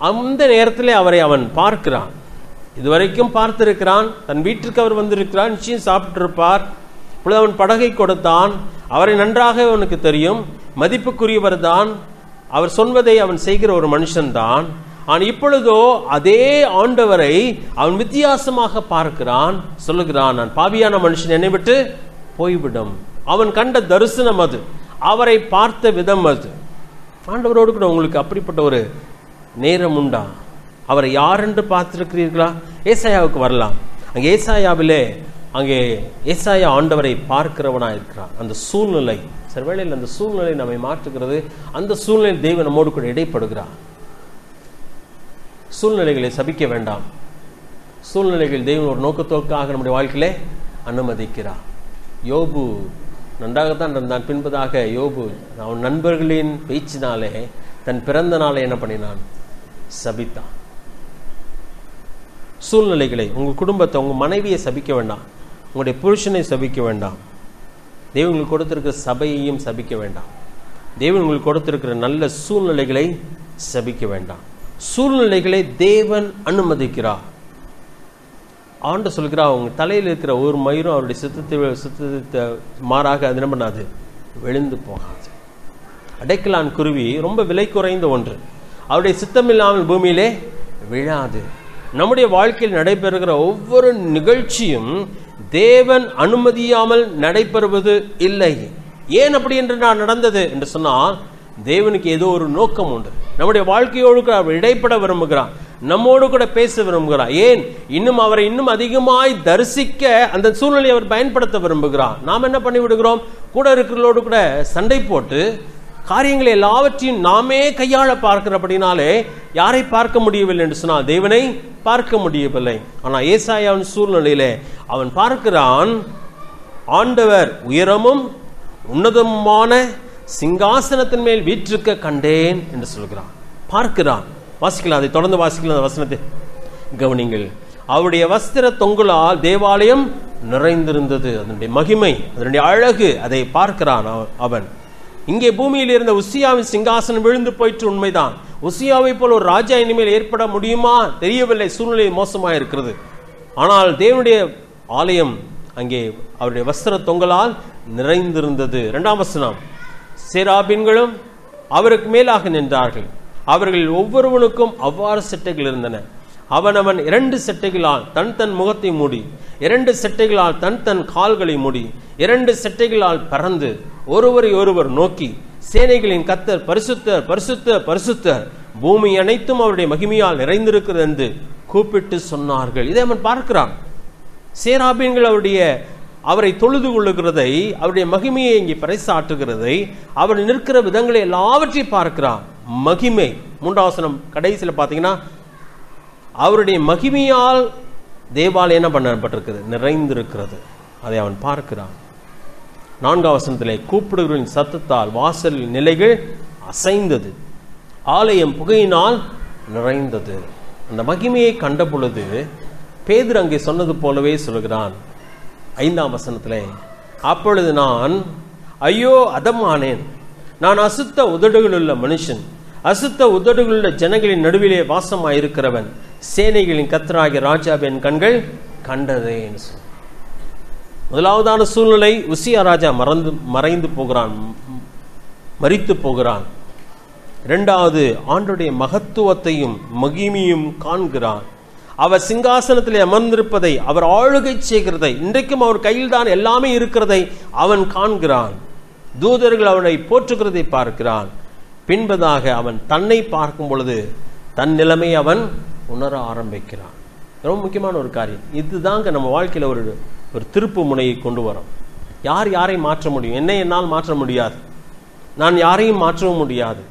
அந்த நேரத்தில் அவரை அவன் பார்க்கிறான். இதுவரைக்கும் பார்த்திருக்கிறான். தன் வீட்டிற்கு அவர் வந்திருக்கிறார், நிச்சயம் சாப்பிட்டிருப்பார். இப்பொழுது அவன் படகை கொடுத்தான். அவரை நன்றாக அவனுக்கு தெரியும், மதிப்புக்குரியவர் தான், அவர் சொல்வதை அவன் செய்கிற ஒரு மனுஷன்தான். ஆனால் இப்பொழுதோ அதே ஆண்டவரை அவன் வித்தியாசமாக பார்க்கிறான். சொல்லுகிறான், நான் பாவியான மனுஷன், என்னை விட்டு போய்விடும். அவன் கண்ட தரிசனம் அது, அவரை பார்த்த விதம் அது. ஆண்டவரோடு கூட உங்களுக்கு அப்படிப்பட்ட ஒரு நேரம் உண்டா? அவரை யார் என்று பார்த்திருக்கிறீர்களா? ஏசாயாவுக்கு வரலாம். அங்கே ஏசாயாவிலே ஏசாயா ஆண்டவரை பார்க்கிறவனா இருக்கிறான். அந்த சூழ்நிலை, சில வேளையில் அந்த சூழ்நிலை நம்மை மாற்றுகிறது. அந்த சூழ்நிலையில் தேவன் நம்மோடு கூட இடைப்படுகிறார். சூழ்நிலைகளை சபிக்க வேண்டாம். சூழ்நிலைகள் தேவன் ஒரு நோக்கத்தோக்காக நம்முடைய வாழ்க்கையிலே அனுமதிக்கிறார். யோபு நன்றாகத்தான் இருந்தான். பின்பதாக யோபு அவன் நண்பர்களின் பேச்சினாலே தன் பிறந்த நாளை என்ன பண்ணினான்? சபித்தான். சூழ்நிலைகளை, உங்கள் குடும்பத்தை, உங்கள் மனைவியை சபிக்க வேண்டாம், உங்களுடைய புருஷனை சபிக்க வேண்டாம், தேவன் உங்களுக்கு கொடுத்திருக்கிற சபையையும் சபிக்க வேண்டாம், தேவன் உங்களுக்கு கொடுத்திருக்கிற நல்ல சூழ்நிலைகளை சபிக்க வேண்டாம். சூழ்நிலைகளை தேவன் அனுமதிக்கிறார். ஆண்டு சொல்கிறார், அவங்க தலையில் இருக்கிற ஒரு மயிரும் அவருடைய சித்தத்தை மாறாக அது என்ன பண்ணாது, விழுந்து போகாது. அடைக்கலான் குருவி ரொம்ப விலை குறைந்த ஒன்று, அவருடைய சித்தமில்லாமல் பூமியிலே விழாது. நம்முடைய வாழ்க்கையில் நடைபெறுகிற ஒவ்வொரு நிகழ்ச்சியும் தேவன் அனுமதியாமல் நடைபெறுவது இல்லை. ஏன் அப்படி என்று நான் நடந்தது என்று சொன்னால், தேவனுக்கு ஏதோ ஒரு நோக்கம் உண்டு. நம்முடைய வாழ்க்கையோடு கூட அவர் இடைப்பட விரும்புகிறார், நம்மோடு கூட பேச விரும்புகிறார். ஏன்? இன்னும் அவரை இன்னும் அதிகமாய் தரிசிக்க அந்த சூழ்நிலையை அவர் பயன்படுத்த விரும்புகிறார். நாம் என்ன பண்ணி விடுகிறோம்? கூட இருக்கிறவர்களோடு கூட சண்டை போட்டு காரியங்களை எல்லாவற்றையும் நாமே கையாள பார்க்கிறபடினாலே யாரை பார்க்க முடியவில்லை என்று சொன்னால் தேவனை பார்க்க முடியவில்லை. ஆனால் ஏசாயாவின் சூழ்நிலையிலே அவன் பார்க்கிறான், ஆண்டவர் உயரமும் உன்னதமான சிங்காசனத்தின் மேல் வீற்றிருக்க கண்டேன் என்று சொல்கிறான். பார்க்கிறான். வாசிக்கலாம், அதை தொடர்ந்து வாசிக்கலாம். அந்த வசனத்தை கவனிங்கள். அவருடைய வஸ்திர தொங்கலால் தேவாலயம் நிறைந்திருந்தது. அதனுடைய மகிமை, அதனுடைய அழகு, அதை பார்க்கிறான் அவன். இங்கே பூமியில் இருந்த உசியாவின் சிங்காசனம் விழுந்து போயிற்று, உண்மைதான். உசியாவை போல் ஒரு ராஜா இனிமேல் ஏற்பட முடியுமா? தெரியவில்லை. சூழ்நிலை மோசமாக இருக்கிறது. ஆனால் தேவனுடைய ஆலயம் அங்கே அவருடைய வஸ்திர தொங்கலால் நிறைந்திருந்தது. 2ஆம் வசனம், சேராபீன்களும் அவருக்கு மேலாக நின்றார்கள். அவர்கள் ஒவ்வொருவனுக்கும் அவ்வாறு செட்டைகள் இருந்தன. அவனவன் 2 செட்டைகளால் தன் தன் முகத்தை மூடி, 2 செட்டைகளால் தன் தன் கால்களை மூடி, 2 செட்டைகளால் பறந்து ஒருவரை ஒருவர் நோக்கி, சேனைகளின் கர்த்தர் பரிசுத்தர் பரிசுத்தர் பரிசுத்தர், பூமி அனைத்தும் அவருடைய மகிமையால் நிறைந்திருக்கிறது என்று கூப்பிட்டு சொன்னார்கள். இதை அவன் பார்க்கிறான். சேராபீன்கள் அவரை தொழுது கொள்ளுகிறதை, அவருடைய மகிமையை இங்கே பறைசாற்றுகிறதை, அவர் நிற்கிற விதங்களை எல்லாவற்றையும் பார்க்கிறான். மகிமை. 3ஆம் வசனம் கடைசியில் பார்த்தீங்கன்னா, அவருடைய மகிமையால் தேவாலயம் என்ன பண்ணப்பட்டிருக்கிறது? நிறைந்திருக்கிறது. அதை அவன் பார்க்கிறான். 4ஆம் வசனத்திலே, கூப்பிடுகளின் சத்தத்தால் வாசலில் நிலைகள் அசைந்தது, ஆலயம் புகையினால் நிறைந்தது. அந்த மகிமையை கண்ட பொழுது பேதுரு அங்கே சொன்னது போலவே சொல்கிறான். 5ஆம் வசனத்திலே, அப்பொழுது நான் ஐயோ அதமானேன், நான் அசுத்த உதடுகளுள்ள மனுஷன், அசுத்த உதடுகளுள்ள ஜனங்களின் நடுவிலே வாசமாயிருக்கிறவன், சேனைகளின் கர்த்தராகிய ராஜாவின் கண்கள் கண்டதே. முதலாவதான சூழ்நிலை, உசியா ராஜா மறைந்து போகிறான், மரித்து போகிறான். இரண்டாவது, ஆண்டவருடைய மகத்துவத்தையும் மகிமையும் காண்கிறான். அவர் சிங்காசனத்திலே அமர்ந்திருப்பதை, அவர் ஆளுகை செய்கிறதை, இன்றைக்கும் அவர் கையில் தான் எல்லாமே இருக்கிறதை அவன் காண்கிறான். தூதர்கள் அவனை போற்றுகிறதை பார்க்கிறான். பின்பதாக அவன் தன்னை பார்க்கும் பொழுது தன் நிலைமை அவன் உணர ஆரம்பிக்கிறான். ரொம்ப முக்கியமான ஒரு காரியம் இதுதாங்க. நம்ம வாழ்க்கையில் ஒரு திருப்பு முனையை கொண்டு வரோம். யாரை மாற்ற முடியும்? என்னை என்னால் மாற்ற முடியாது, நான் யாரையும் மாற்றவும் முடியாது.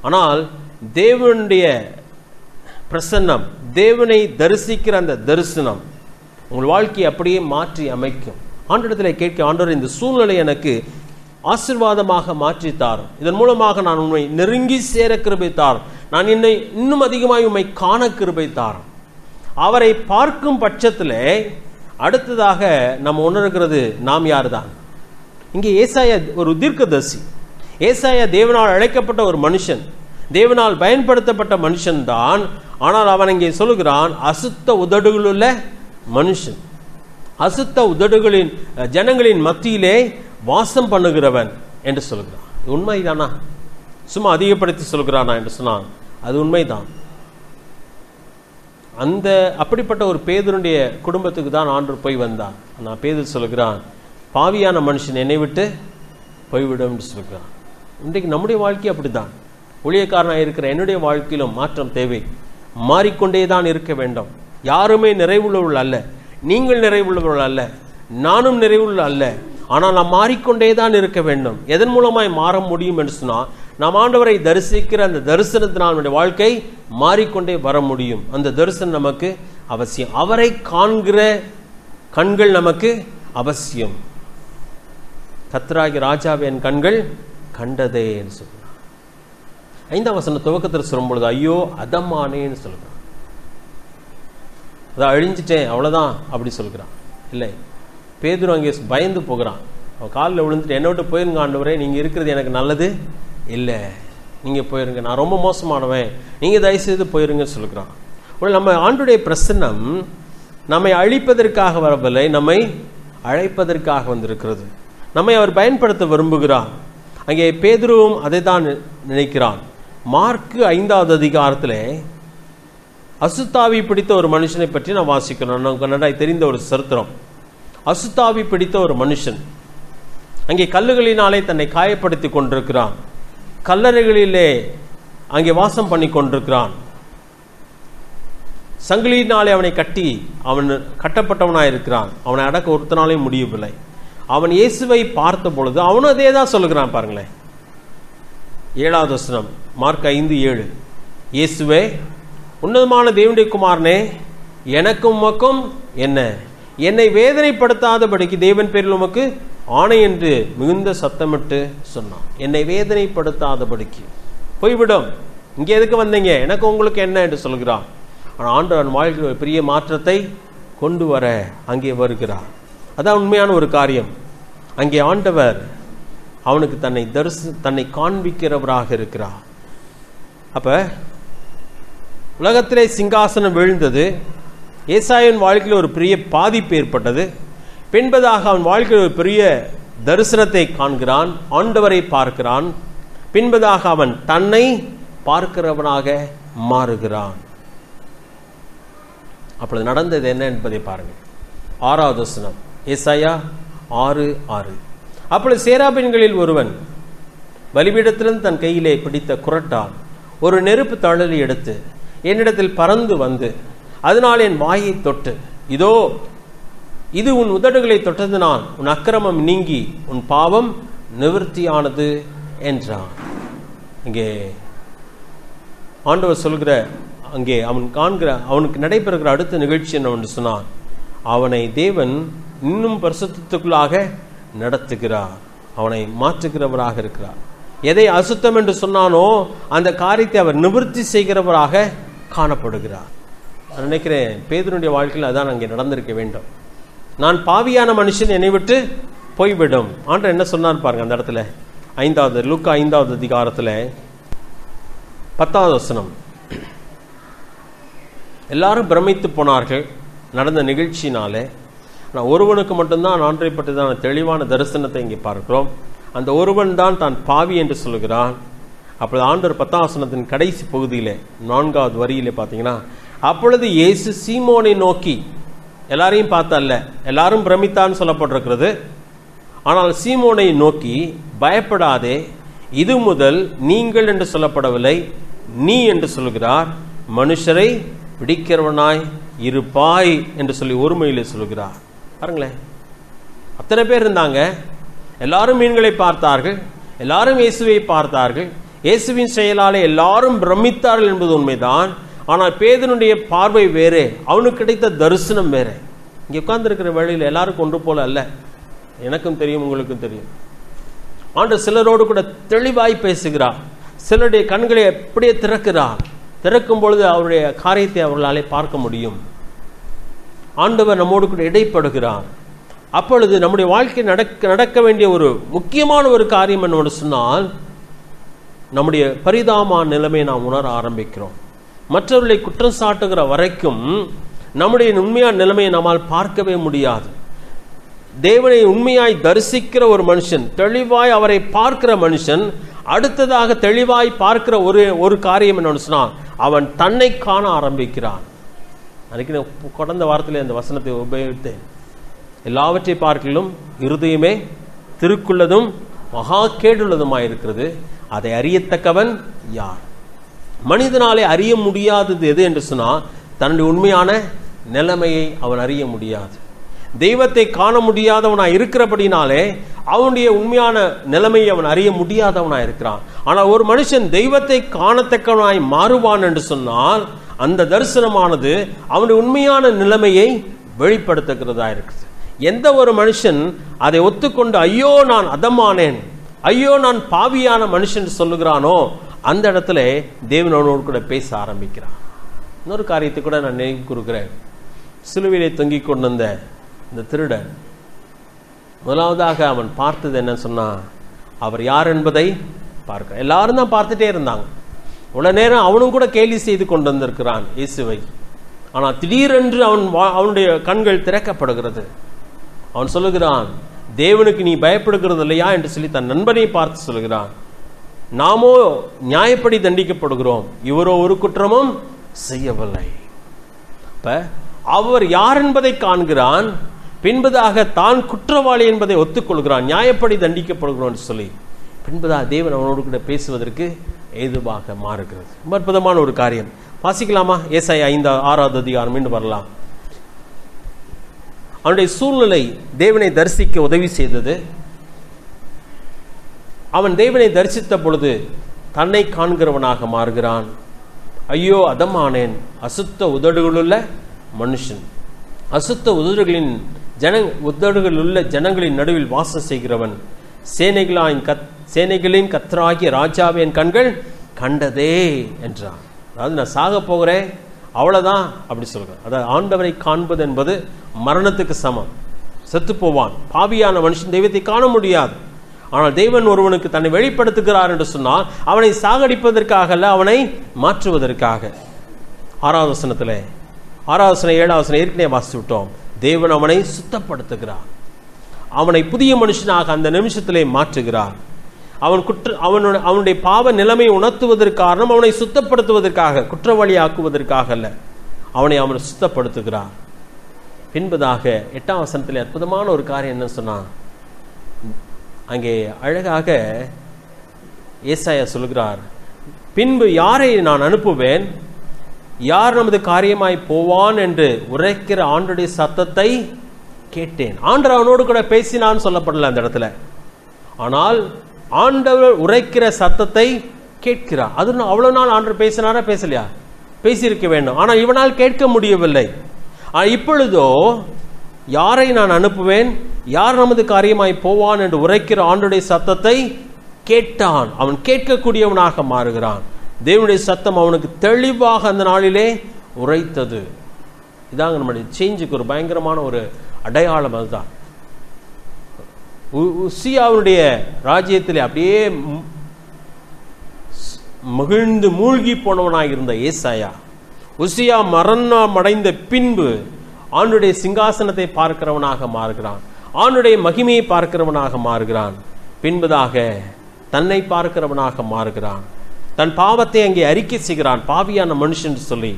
ஆனால் தேவனுடைய பிரசன்னம், தேவனை தரிசிக்கிற அந்த தரிசனம் உங்கள் வாழ்க்கையை அப்படியே மாற்றி அமைக்கும். ஆண்டவரிடத்தில் கேட்க, ஆண்டவர் இந்த சூழ்நிலை எனக்கு ஆசீர்வாதமாக மாற்றித்தார், இதன் மூலமாக நான் உண்மை நெருங்கி சேர கிருபைத்தார், நான் என்னை இன்னும் அதிகமாக உண்மை காண கிருபைத்தார். அவரை பார்க்கும் பட்சத்தில் அடுத்ததாக நம்ம உணர்கிறது நாம் யார் தான். இங்கே ஏசாயா ஒரு தீர்க்கதரிசி, ஏசாயா தேவனால் அழைக்கப்பட்ட ஒரு மனுஷன், தேவனால் பயன்படுத்தப்பட்ட மனுஷன் தான். ஆனால் அவன் இங்கே சொல்லுகிறான் அசுத்த உதடுகளுள்ள மனுஷன், அசுத்த உதடுகளின் ஜனங்களின் மத்தியிலே வாசம் பண்ணுகிறவன் என்று சொல்கிறான். உண்மைதானா? சும்மா அதிகப்படுத்தி சொல்கிறானா என்று சொன்னான். அது உண்மைதான். அந்த அப்படிப்பட்ட ஒரு பேதுருடைய குடும்பத்துக்கு தான் ஆண்டவர் போய் வந்தான். நான் பேதுரு சொல்கிறான், பாவியான மனுஷன் என்னை விட்டு போய்விடும் என்று சொல்கிறான். இன்றைக்கு நம்முடைய வாழ்க்கை அப்படித்தான். ஊழியக்காரனாக இருக்கிற என்னுடைய வாழ்க்கையிலும் மாற்றம் தேவை. மாறிக்கொண்டே தான் இருக்க வேண்டும். யாருமே நிறைவுள்ளவர்கள் அல்ல, நீங்கள் நிறைவுள்ளவர்கள் அல்ல, நானும் நிறைவுள்ள அல்ல. ஆனால் நாம் மாறிக்கொண்டே தான் இருக்க வேண்டும். எதன் மூலமாய் மாற முடியும் என்று சொன்னால், நாம் ஆண்டவரை தரிசிக்கிற அந்த தரிசனத்தினால் நம்முடைய வாழ்க்கை மாறிக்கொண்டே வர முடியும். அந்த தரிசனம் நமக்கு அவசியம். அவரை காண்கிற கண்கள் நமக்கு அவசியம். கர்த்தராகிய ராஜாவின் கண்கள் கண்டதே என்று சொல்கிறார். 5ஆம் வசனம் துவக்கத்தில் சொல்லும்பொழுது ஐயோ அதமானேன்னு சொல்கிறான். அதான் அழிஞ்சிட்டேன் அவ்வளோதான் அப்படி சொல்கிறான். இல்லை, பேதுரு அங்கே பயந்து போகிறான். அவன் காலில் விழுந்துட்டு என்னை விட்டு போயிருங்க ஆண்டவரே, நீங்கள் இருக்கிறது எனக்கு நல்லது இல்லை, நீங்கள் போயிருங்க, நான் ரொம்ப மோசமானவன், நீங்கள் தயவுசெய்து போயிருங்கன்னு சொல்கிறான். நம்ம ஆண்டுடைய பிரசன்னம் நம்மை அழிப்பதற்காக வரவில்லை, நம்மை அழைப்பதற்காக வந்திருக்கிறது. நம்மை அவர் பயன்படுத்த விரும்புகிறார். அங்கே பேதுருவும் அதை தான் நினைக்கிறான். மார்க்கு 5வது அதிகாரத்தில் அசுத்தாவி பிடித்த ஒரு மனுஷனை பற்றி நான் வாசிக்கிறோம். நமக்கு நன்றாய் தெரிந்த ஒரு சரித்திரம். அசுத்தாவி பிடித்த ஒரு மனுஷன் அங்கே கல்லுகளினாலே தன்னை காயப்படுத்தி கொண்டிருக்கிறான். கல்லறைகளிலே அங்கே வாசம் பண்ணி கொண்டிருக்கிறான். சங்கிலியினாலே அவனை கட்டி அவன் கட்டப்பட்டவனாக இருக்கிறான். அவனை அடக்க ஒருத்தனாலையும் முடியவில்லை. அவன் இயேசுவை பார்த்த பொழுது அவனும் அதே தான் சொல்லுகிறான். பாருங்களேன், 7வது வசனம், மார்க் 5:7. இயேசுவே, உன்னதமான தேவனுடைய குமாரனே, எனக்கும் உமக்கும் என்ன? என்னை வேதனைப்படுத்தாதபடிக்கு தேவன் பேரில் உமக்கு ஆணை என்று மிகுந்த சத்தமிட்டு சொன்னான். என்னை வேதனைப்படுத்தாதபடிக்கு. போய்விடும், இங்கே எதுக்கு வந்தீங்க, எனக்கு உங்களுக்கு என்ன என்று சொல்கிறான். ஆனால் ஆண்டவன் வாழ்க்கையில் பெரிய மாற்றத்தை கொண்டு வர அங்கே வருகிறார். அதான் உண்மையான ஒரு காரியம். அங்கே ஆண்டவர் அவனுக்கு தன்னை காண்பிக்கிறவராக இருக்கிறார். அப்ப உலகத்திலே சிங்காசனம் விழுந்தது. ஏசாயின் வாழ்க்கையில் ஒரு பெரிய பாதிப்பு ஏற்பட்டது. பின்பதாக அவன் வாழ்க்கையில் ஒரு பெரிய தரிசனத்தை காண்கிறான், ஆண்டவரை பார்க்கிறான். பின்பதாக அவன் தன்னை பார்க்கிறவனாக மாறுகிறான். அப்பொழுது நடந்தது என்ன என்பதை பாருங்கள். 6வது வசனம், ஏசாயா 6:6. அப்பொழுது சேராபீன்களில் ஒருவன் பலிபீடத்திலிருந்து தன் கையிலே பிடித்த குறட்டால் ஒரு நெருப்பு தழலை எடுத்து என்னிடத்தில் பறந்து வந்து அதனால் என் வாயை தொட்டு, இதோ இது உன் உதடுகளை தொட்டதினால் உன் அக்கிரமம் நீங்கி உன் பாவம் நிவர்த்தியானது என்றான். இங்கே ஆண்டவர் சொல்கிற, அங்கே அவன் காண்கிற, அவனுக்கு நடைபெறுகிற அடுத்த நிகழ்ச்சி என்னவென்று சொன்னான், அவனை தேவன் இன்னும் பரிசுத்தத்துக்குள்ளாக நடத்துகிறார், அவனை மாற்றுகிறவராக இருக்கிறார். எதை அசுத்தம் என்று சொன்னானோ அந்த காரியத்தை அவர் நிவர்த்தி செய்கிறவராக காணப்படுகிறார். நான் நினைக்கிறேன் பேதுருடைய வாழ்க்கையில் அதான் அங்கே நடந்திருக்க வேண்டும். நான் பாவியான மனுஷன், என்னை விட்டு போய்விடும். ஆண்டவர் என்ன சொன்னார் பாருங்க அந்த இடத்துல, லூக்கா 5வது அதிகாரத்தில் 10வது வசனம். எல்லாரும் பிரமித்து போனார்கள் நடந்த நிகழ்ச்சினாலே. ஆனால் ஒருவனுக்கு மட்டும்தான் ஆண்டவரை பற்றிதான தெளிவான தரிசனத்தை இங்கே பார்க்கிறோம். அந்த ஒருவன் தான் தான் பாவி என்று சொல்லுகிறான். அப்பொழுது ஆண்டவர் 10ஆம் வசனத்தின் கடைசி பகுதியில் 4வது வரியிலே பார்த்தீங்கன்னா, அப்பொழுது இயேசு சீமோனை நோக்கி, எல்லாரையும் பார்த்தல்ல, எல்லாரும் பிரமித்தான்னு சொல்லப்பட்டிருக்கிறது. ஆனால் சீமோனை நோக்கி, பயப்படாதே, இது முதல் நீங்கள் என்று சொல்லப்படவில்லை, நீ என்று சொல்லுகிறார், மனுஷரை பிடிக்கிறவனாய் இருப்பாய் என்று சொல்லி ஒருமையிலே சொல்லுகிறார். பாருங்களேன், அத்தனை பேர் இருந்தாங்க, எல்லாரும் மீன்களை பார்த்தார்கள், எல்லாரும் இயேசுவை பார்த்தார்கள், இயேசுவின் செயலாலே எல்லாரும் பிரமித்தார்கள் என்பது உண்மைதான். ஆனால் பேதுருடைய பார்வை வேறே, அவனுக்கு கிடைத்த தரிசனம் வேறே. இங்கே உட்கார்ந்துருக்கிற வேளையில் எல்லாருக்கும் ஒன்று போல அல்ல. எனக்கும் தெரியும், உங்களுக்கும் தெரியும். ஆண்டவர் சிலரோடு கூட தெளிவாய் பேசுகிறார், சிலருடைய கண்களை எப்படியே திறக்கிறார். திறக்கும் பொழுது அவருடைய காரியத்தை அவர்களாலே பார்க்க முடியும். ஆண்டவர் நம்மோடு கூட இடைப்படுகிறார். அப்பொழுது நம்முடைய வாழ்க்கை நடக்க வேண்டிய ஒரு முக்கியமான ஒரு காரியம் என்னவென்று சொன்னால், நம்முடைய பரிதாபமான நிலைமையை நாம் உணர ஆரம்பிக்கிறோம். மற்றவர்களை குற்றம் சாட்டுகிற வரைக்கும் நம்முடைய உண்மையான நிலைமையை நம்மால் பார்க்கவே முடியாது. தேவனை உண்மையாய் தரிசிக்கிற ஒரு மனுஷன், தெளிவாய் அவரை பார்க்கிற மனுஷன், அடுத்ததாக தெளிவாய் பார்க்கிற ஒரு காரியம் என்னன்னு சொன்னால், அவன் தன்னை காண ஆரம்பிக்கிறான். அன்றைக்கு கடந்த வாரத்தில் அந்த வசனத்தை உபயோகித்தேன். எல்லாவற்றை பார்க்கலும் இருதயமே திருக்குள்ளதும் மகா கேடுள்ளதுமாயிருக்கிறது, அதை அறியத்தக்கவன் யார்? மனிதனாலே அறிய முடியாதது எது என்று சொன்னால், தன்னுடைய உண்மையான நிலைமையை அவன் அறிய முடியாது. தெய்வத்தை காண முடியாதவனாய் இருக்கிறபடினாலே அவனுடைய உண்மையான நிலைமையை அவன் அறிய முடியாதவனாய் இருக்கிறான். ஆனால் ஒரு மனுஷன் தெய்வத்தை காணத்தக்கவனாய் மாறுவான் என்று சொன்னால், அந்த தரிசனமானது அவனுடைய உண்மையான நிலைமையை வெளிப்படுத்துகிறதா இருக்குது. எந்த ஒரு மனுஷன் அதை ஒத்துக்கொண்டு ஐயோ நான் அதமானேன், ஐயோ நான் பாவியான மனுஷன் சொல்லுகிறானோ, அந்த இடத்துல தேவன் அவனோடு கூட பேச ஆரம்பிக்கிறான். இன்னொரு காரியத்தை கூட நான் நினைவு கூறுகிறேன். சிலுவையிலே தொங்கிக் கொண்டிருந்த இந்த திருடன், முதலாவதாக அவன் பார்த்தது என்ன சொன்னா, அவர் யார் என்பதை பார்க்க. எல்லாரும் தான் பார்த்துட்டே இருந்தாங்க. உடனே நேரம் அவனும் கூட கேலி செய்து கொண்டு வந்திருக்கிறான் இயேசுவை. ஆனால் திடீரென்று அவனுடைய கண்கள் திறக்கப்படுகிறது. அவன் சொல்லுகிறான், தேவனுக்கு நீ பயப்படுகிறது இல்லையா என்று சொல்லி தன் நண்பனை பார்த்து சொல்கிறான். நாமோ நியாயப்படி தண்டிக்கப்படுகிறோம், இவரோ ஒரு குற்றமும் செய்யவில்லை. அவர் யார் என்பதை காண்கிறான், பின்பதாக தான் குற்றவாளி என்பதை ஒத்துக்கொள்கிறான், நியாயப்படி தண்டிக்கப்படுகிறோம் சொல்லி. பின்பதாக தேவன் அவனோடு கூட பேசுவதற்கு ஏதுவாக மாறுகிறது. ரொம்ப அற்புதமான ஒரு காரியம். வாசிக்கலாமா? ஏசாயா 6வது அதிகாரம் மீண்டும் வரலாம். அவனுடைய சூழ்நிலை தேவனை தரிசிக்க உதவி செய்தது. அவன் தேவனை தரிசித்த பொழுது தன்னை காண்கிறவனாக மாறுகிறான். ஐயோ அதமானேன், அசுத்த உதடுகளுள்ள மனுஷன், அசுத்த உதடுகளுள்ள ஜனங்களின் நடுவில் வாசம் செய்கிறவன், சேனைகளின் கர்த்தராகிய ராஜாவை என் கண்கள் கண்டதே என்றான். அதாவது நான் சாக போகிறேன் அவ்வளவுதான் அப்படி சொல்கிறேன். அதாவது ஆண்டவரை காண்பது என்பது மரணத்துக்கு சமம். செத்து போவான். பாவியான மனுஷன் தெய்வத்தை காண முடியாது. ஆனால் தேவன் ஒருவனுக்கு தன்னை வெளிப்படுத்துகிறார் என்று சொன்னால், அவனை சாகடிப்பதற்காக அல்ல, அவனை மாற்றுவதற்காக. 6வது வசனத்தில் 6வது வசனம் 7வது வசனம் ஏற்கனவே வாசித்து விட்டோம். தேவன் அவனை சுத்தப்படுத்துகிறார். அவனை புதிய மனுஷனாக அந்த நிமிஷத்திலே மாற்றுகிறார். அவனுடைய பாவ நிலைமை உணர்த்துவதற்காக, அவனை சுத்தப்படுத்துவதற்காக, குற்றவாளியாக்குவதற்காக அல்ல, அவனை சுத்தப்படுத்துகிறார். பின்பதாக 8ஆம் வசனத்தில் அற்புதமான ஒரு காரியம் என்ன சொன்னான். அங்கே அழகாக ஏசாயா சொல்கிறார், பின்பு யாரை நான் அனுப்புவேன், யார் நமது காரியமாய் போவான் என்று உரைக்கிற ஆண்டவருடைய சத்தத்தை கேட்டேன். ஆண்டவர் அவனோடு கூட பேசினான்னு சொல்லப்படல அந்த இடத்துல. ஆனால் ஆண்டவர் உரைக்கிற சத்தத்தை கேட்கிறார். அது அவ்வளவு நாள் ஆண்டவர் பேசினாரா? பேசலையா? பேசியிருக்க வேண்டும். ஆனால் இவனால் கேட்க முடியவில்லை. இப்பொழுதோ யாரை நான் அனுப்புவேன், யார் நமது காரியமாய் போவான் என்று உரைக்கிற ஆண்டவருடைய சத்தத்தை கேட்டான். அவன் கேட்கக்கூடியவனாக மாறுகிறான். தேவனுடைய சத்தம் அவனுக்கு தெளிவாக அந்த நாளிலே உரைத்தது. இதாங்க நம்முடைய சேஞ்சுக்கு ஒரு பயங்கரமான ஒரு அடையாளம். அதுதான் உசியாவுடைய ராஜ்யத்தில் அப்படியே மகிழ்ந்து மூழ்கி போனவனாக இருந்த ஏசாயா, உசியா மரணம் அடைந்த பின்பு ஆண்டுடைய சிங்காசனத்தை பார்க்கிறவனாக மாறுகிறான், ஆண்டுடைய மகிமையை பார்க்கிறவனாக மாறுகிறான். பின்பதாக தன்னை பார்க்கிறவனாக மாறுகிறான். தன் பாவத்தை அங்கே அறிக்கை செய்கிறான், பாவியான மனுஷன் சொல்லி.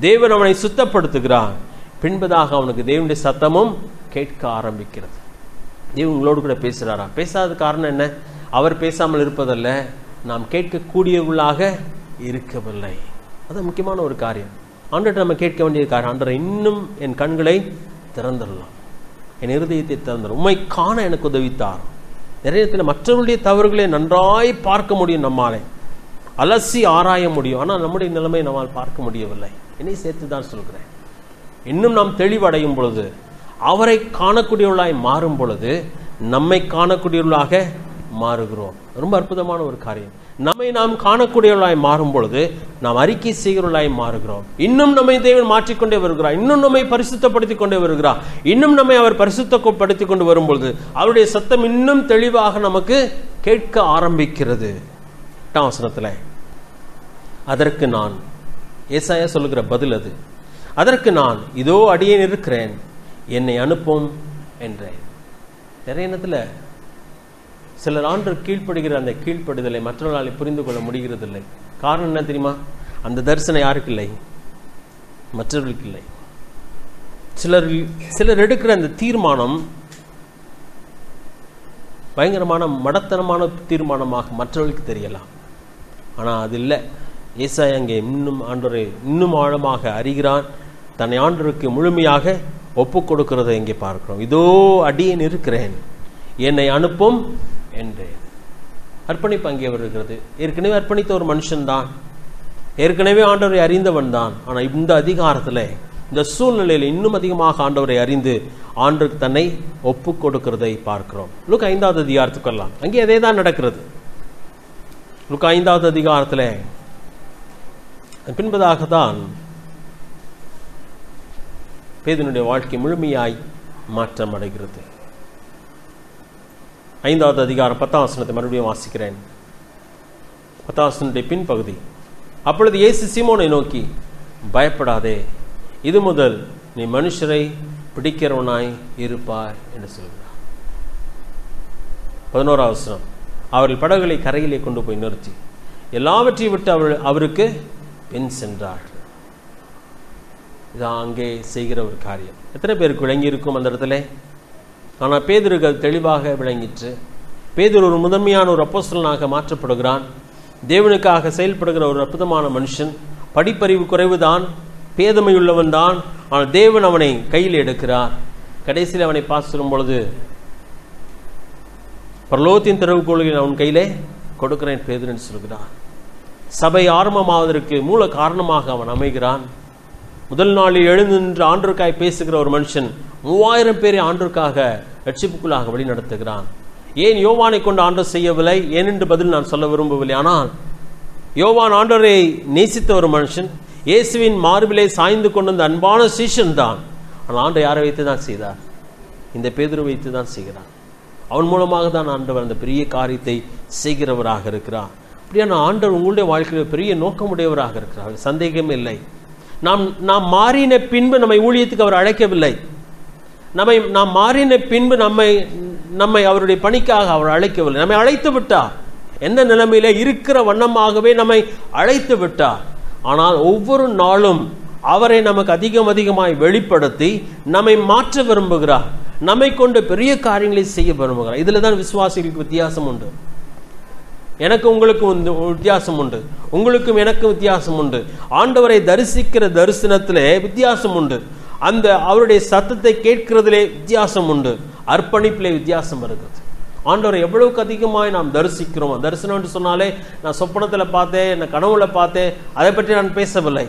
தேவன் அவனை சுத்தப்படுத்துகிறான். பின்பதாக அவனுக்கு தேவனுடைய சத்தமும் கேட்க ஆரம்பிக்கிறது. தேவன் உங்களோடு கூட பேசுகிறாரா? பேசாத காரணம் என்ன? அவர் பேசாமல் இருப்பதல்ல, நாம் கேட்கக்கூடியவர்களாக இருக்கவில்லை. அது முக்கியமான ஒரு காரியம். ஆண்டவர்கிட்ட நம்ம கேட்க வேண்டிய காரியம், ஆண்டவரே இன்னும் என் கண்களை திறந்துடலாம், என் இருதயத்தை திறந்துடும், உம்மை காண எனக்கு உதவித்தார். நிறைய நேரத்தில் மற்றவர்களுடைய தவறுகளை நன்றாய் பார்க்க முடியும், நம்மாலே அலசி ஆராய முடியும். ஆனால் நம்முடைய நிலைமை நம்மால் பார்க்க முடியவில்லை. என்னை சேர்த்து தான் சொல்கிறேன். இன்னும் நாம் தெளிவடையும் பொழுது, அவரை காணக்கூடியவர்களாய் மாறும் பொழுது நம்மை காணக்கூடியவர்களாக மாறுகிறோம். ரொம்ப அற்புதமான ஒரு காரியம். நம்மை நாம் காணக்கூடியவர்களாய் மாறும் பொழுது நாம் அறிக்கை செய்கிறவர்களாய் மாறுகிறோம். இன்னும் நம்மை தேவன் மாற்றிக்கொண்டே வருகிறார், இன்னும் நம்மை பரிசுத்தப்படுத்திக் கொண்டே வருகிறார். இன்னும் நம்மை அவர் பரிசுத்தப்படுத்திக் கொண்டு வரும்பொழுது அவருடைய சத்தம் இன்னும் தெளிவாக நமக்கு கேட்க ஆரம்பிக்கிறது. 8ஆம் வசனத்தில் அதற்கு நான், ஏசாயா சொல்லுகிற பதில் அது, அதற்கு நான் இதோ அடியேன் இருக்கிறேன், என்னை அனுப்பும் என்றேன். நிறைய நேரத்தில் சிலர் ஆண்டவர் கீழ்ப்படுகிற அந்த கீழ்ப்படுதலை மற்றவர்களை புரிந்து கொள்ள முடிகிறதில்லை. காரணம் என்ன தெரியுமா? அந்த தரிசனம் யாருக்கு இல்லை? மற்றவர்களுக்கு இல்லை. சிலர் எடுக்கிற அந்த தீர்மானம் பயங்கரமான மடத்தனமான தீர்மானமாக மற்றவர்களுக்கு தெரியலாம். ஆனால் அது இல்லை. ஏசாயா அங்கே இன்னும் ஆண்டவரை இன்னும் ஆழமாக அறிகிறான். தன்னை ஆண்டவருக்கு முழுமையாக ஒப்பு கொடுக்கிறதை இங்கே பார்க்கிறோம். இதோ அடியேன் இருக்கிறேன், என்னை அனுப்பும் என்றேன். அர்ப்பணிப்பு அங்கே வருகிறது. ஏற்கனவே அர்ப்பணித்த ஒரு மனுஷன்தான், ஏற்கனவே ஆண்டவரை அறிந்தவன் தான். ஆனால் இந்த அதிகாரத்தில், இந்த சூழ்நிலையில் இன்னும் அதிகமாக ஆண்டவரை அறிந்து ஆண்டவருக்கு தன்னை ஒப்பு கொடுக்கிறதை பார்க்கிறோம். லூக்கா 5வது அதிகாரத்துக்கு வரலாம். அங்கே அதே தான் நடக்கிறது. லூக்கா 5வது அதிகாரத்தில் பின்பதாகத்தான் பேதுருடைய வாழ்க்கை முழுமையாய் மாற்றம் அடைகிறது. 5வது அதிகாரம் 10ஆம் வசனத்தை மறுபடியும் வாசிக்கிறேன். 10ஆம் வசனத்துடைய பின்பகுதி. அப்பொழுது இயேசு சீமோனை நோக்கி, பயப்படாதே, இது முதல் நீ மனுஷரை பிடிக்கிறவனாய் இருப்பாய் என்று சொல்கிறார். 11ஆம் வசனம். அவர்கள் படகுகளை கரையிலே கொண்டு போய் நிறுத்தி எல்லாவற்றையும் விட்டு அவருக்கு பின் சென்றார்கள். இதான் அங்கே செய்கிற ஒரு காரியம். எத்தனை பேருக்கு விளங்கி இருக்கும் அந்த இடத்துல? ஆனால் பேதுருக்கு அது தெளிவாக விளங்கிற்று. பேதுரு ஒரு முதன்மையான ஒரு அப்போஸ்தலனாக மாற்றப்படுகிறான். தேவனுக்காக செயல்படுகிற ஒரு அற்புதமான மனுஷன். படிப்பறிவு குறைவுதான், பேதமையுள்ளவன் தான். ஆனால் தேவன் அவனை கையில் எடுக்கிறார். கடைசியில் அவனை பார்த்து சொல்லும் பொழுது, பரலோகத்தின் திறவுகோல்களை அவன் கையிலே கொடுக்கிறேன் பேதுருன்னு சொல்கிறான். சபை ஆரம்பமாவதற்கு மூல காரணமாக அவன் அமைகிறான். முதல் நாளில் எழுந்து நின்று ஆண்டவருக்காய் பேசுகிற ஒரு மனுஷன் 3000 பேரை ஆண்டவருக்காக ரட்சிப்புக்குள்ளாக வழி நடத்துகிறான். ஏன் யோவானை கொண்டு ஆண்டவர் செய்யவில்லை? ஏனென்று பதில் நான் சொல்ல விரும்பவில்லை. ஆனால் யோவான் ஆண்டவரை நேசித்த ஒரு மனுஷன், இயேசுவின் மார்பிலே சாய்ந்து கொண்டிருந்த அன்பான சீஷன் தான். ஆனால் ஆண்டவர் யாரை வைத்து தான் செய்தார்? இந்த பேதுரு வைத்து தான் செய்கிறார். அவன் மூலமாக தான் ஆண்டவர் அந்த பெரிய காரியத்தை செய்கிறவராக இருக்கிறார். அப்படியான ஆண்டவர் உங்களுடைய வாழ்க்கையில் பெரிய நோக்கமுடையவராக இருக்கிறார், சந்தேகமே இல்லை. நாம் மாறின பின்பு நம்மை ஊழியத்துக்கு அவர் அழைக்கவில்லை. நாம் மாறின பின்பு நம்மை அவருடைய பணிக்காக அவர் அழைக்கவில்லை. நம்மை அழைத்து விட்டார். எந்த நிலைமையில இருக்கிற வண்ணமாகவே நம்மை அழைத்து விட்டார். ஆனால் ஒவ்வொரு நாளும் அவரை நமக்கு அதிகமாய் வெளிப்படுத்தி நம்மை மாற்ற விரும்புகிறார். நம்மை கொண்டு பெரிய காரியங்களை செய்ய விரும்புகிறார். இதுல தான் விசுவாசிகளுக்கு வித்தியாசம் உண்டு. எனக்கு உங்களுக்கும் வித்தியாசம் உண்டு, உங்களுக்கும் எனக்கும் வித்தியாசம் உண்டு. ஆண்டவரை தரிசிக்கிற தரிசனத்திலே வித்தியாசம் உண்டு. அந்த அவருடைய சத்தத்தை கேட்கிறதிலே வித்தியாசம் உண்டு. அர்ப்பணிப்பிலே வித்தியாசம் இருக்குது. ஆண்டவரை எவ்வளவுக்கு அதிகமாய் நாம் தரிசிக்கிறோம். தரிசனம் என்று சொன்னாலே நான் சொப்பனத்தில் பார்த்தேன், நான் கனவுல பார்த்தேன், அதை பற்றி நான் பேசவில்லை.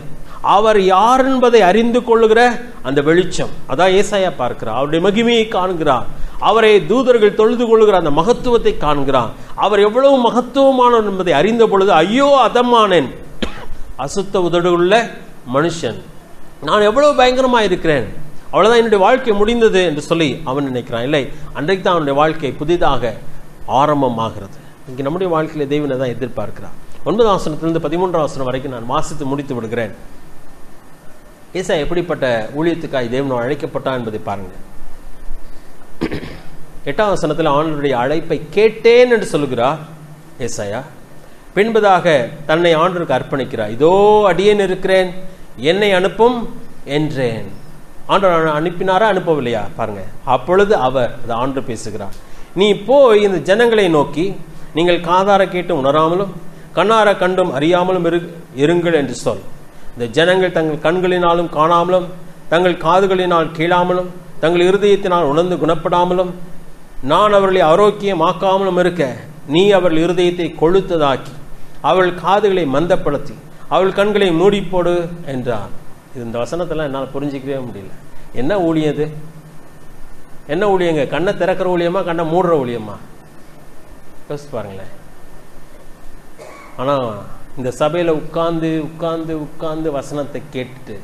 அவர் யார் என்பதை அறிந்து கொள்ளுகிற அந்த வெளிச்சம், அதான் ஏசாயா பார்க்கிறார். அவருடைய மகிமையை காண்கிறார். அவரை தூதர்கள் தொழுது கொள்ளுகிற அந்த மகத்துவத்தை காண்கிறார். அவர் எவ்வளவு மகத்துவமானவர் என்பதை அறிந்த பொழுது, ஐயோ அதமானேன், அசுத்த உதடுள்ள மனுஷன், நான் எவ்வளவு பயங்கரமா இருக்கிறேன். அவ்வளவுதான் என்னுடைய வாழ்க்கை முடிந்தது என்று சொல்லி அவன் நினைக்கிறான். இல்லை, அன்றைக்கு தான் அவனுடைய வாழ்க்கை புதிதாக ஆரம்பமாகிறது. இங்கே நம்முடைய வாழ்க்கையில தேவனை தான் எதிர்பார்க்கிறான். 9ஆம் வசனத்திலிருந்து 13ஆம் வசனம் வரைக்கும் நான் வாசித்து முடித்து விடுகிறேன். ஏசாயா எப்படிப்பட்ட ஊழியத்துக்காய் தேவன் அழைக்கப்பட்டான் என்பதை பாருங்க. 8ஆம் வசனத்தில் ஆண்டவருடைய அழைப்பை கேட்டேன் என்று சொல்லுகிறார் ஏசாயா. பின்பதாக தன்னை ஆண்டவருக்கு அர்ப்பணிக்கிறார். இதோ அடியேன் இருக்கிறேன், என்னை அனுப்பும் என்றேன். ஆண்டவர் அனுப்பினாரா அனுப்பவில்லையா பாருங்க. அப்பொழுது அவர் ஆண்டவர் பேசுகிறார், நீ போய் இந்த ஜனங்களை நோக்கி, நீங்கள் காதார கேட்டு உணராமலும் கண்ணார கண்டும் அறியாமலும் இருங்கள் என்று சொல். இந்த ஜனங்கள் தங்கள் கண்களினாலும் காணாமலும் தங்கள் காதுகளினால் கேளாமலும் தங்கள் இருதயத்தினால் உணர்ந்து குணப்படாமலும் நான் அவர்களை ஆரோக்கியமாக்காமலும் இருக்க நீ அவர்கள் இருதயத்தை கொழுத்ததாக்கி அவள் காதுகளை மந்தப்படுத்தி அவள் கண்களை மூடி போடு என்றார். இந்த வசனத்தெல்லாம் என்னால் புரிஞ்சிக்கவே முடியல. என்ன ஊழியம் இது? என்ன ஊழியங்க? கண்ணை திறக்கிற ஊழியமா, கண்ணை மூடுற ஊழியமா? யோசிச்சு பாருங்களேன். ஆனா இந்த சபையில உட்கார்ந்து உட்கார்ந்து உட்கார்ந்து வசனத்தை கேட்டுட்டு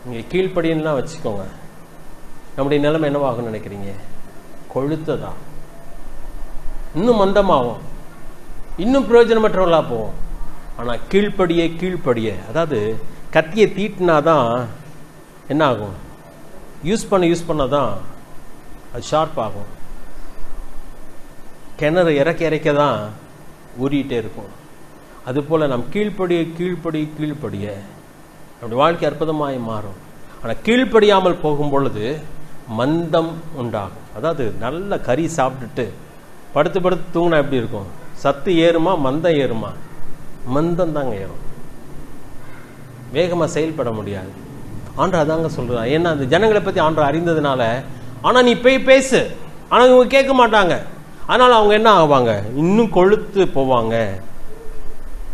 நீங்க கீழ்ப்படியெல்லாம் வச்சுக்கோங்க, நம்முடைய நிலைமை என்னவாகும் நினைக்கிறீங்க? கொழுத்ததா, இன்னும் மந்தமாகும், இன்னும் பிரயோஜனமற்றவர்களா போவோம். ஆனா கீழ்ப்படியே கீழ்ப்படிய, அதாவது கத்தியை தீட்டினாதான் என்ன ஆகும்? யூஸ் பண்ணாதான் அது ஷார்ப் ஆகும். கிணறு இறக்க தான் ஊறிட்டே இருக்கும். அதுபோல நம் கீழ்ப்படிய கீழ்ப்படிய கீழ்ப்படிய நம்முடைய வாழ்க்கை அற்புதமாய் மாறும். ஆனால் கீழ்ப்படியாமல் போகும் பொழுது மந்தம் உண்டாகும். அதாவது நல்ல கறி சாப்பிட்டுட்டு படுத்து படுத்து தூங்கினா எப்படி இருக்கும்? சத்து ஏறுமா மந்தம் ஏறுமா? மந்தம் தாங்க ஏறும். வேகமாக செயல்பட முடியாது. ஆண்டவர் அதாங்க சொல்றார். ஏன்னா அந்த ஜனங்களை பற்றி ஆண்டவர் அறிந்ததுனால, ஆனால் நீ போய் பேசு, ஆனால் இவங்க கேட்க மாட்டாங்க, அதனால அவங்க என்ன ஆவாங்க? இன்னும் கொழுத்து போவாங்க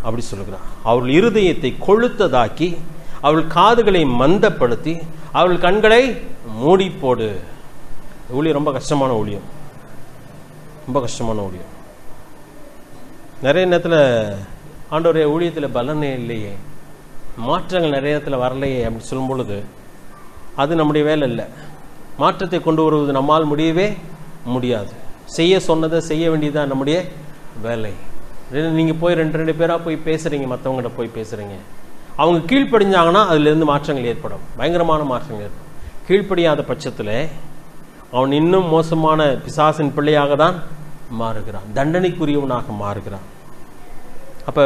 அப்படி சொல்லுகிறார். அவள் இருதயத்தை கொழுத்ததாக்கி அவள் காதுகளை மந்தப்படுத்தி அவள் கண்களை மூடி போடு. ஊழியம் ரொம்ப கஷ்டமான ஊழியம், ரொம்ப கஷ்டமான ஊழியம். நிறைய நேரத்தில் ஆண்டவருடைய ஊழியத்தில் பலனே இல்லையே, மாற்றங்கள் நிறைய இடத்துல வரலையே அப்படி சொல்லும் பொழுது அது நம்முடைய வேலை இல்லை. மாற்றத்தை கொண்டு வருவது நம்மால் முடியவே முடியாது. செய்ய சொன்னதை செய்ய வேண்டியதுதான் நம்முடைய வேலை. நீங்கள் போய் ரெண்டு பேராக போய் பேசுகிறீங்க, மற்றவங்கள்ட்ட போய் பேசுகிறீங்க, அவங்க கீழ்ப்படிஞ்சாங்கன்னா அதுலேருந்து மாற்றங்கள் ஏற்படும், பயங்கரமான மாற்றங்கள் ஏற்படும். கீழ்ப்படியாத பட்சத்தில் அவன் இன்னும் மோசமான பிசாசின் பிள்ளையாக தான் மாறுகிறான், தண்டனைக்குரியவனாக மாறுகிறான். அப்போ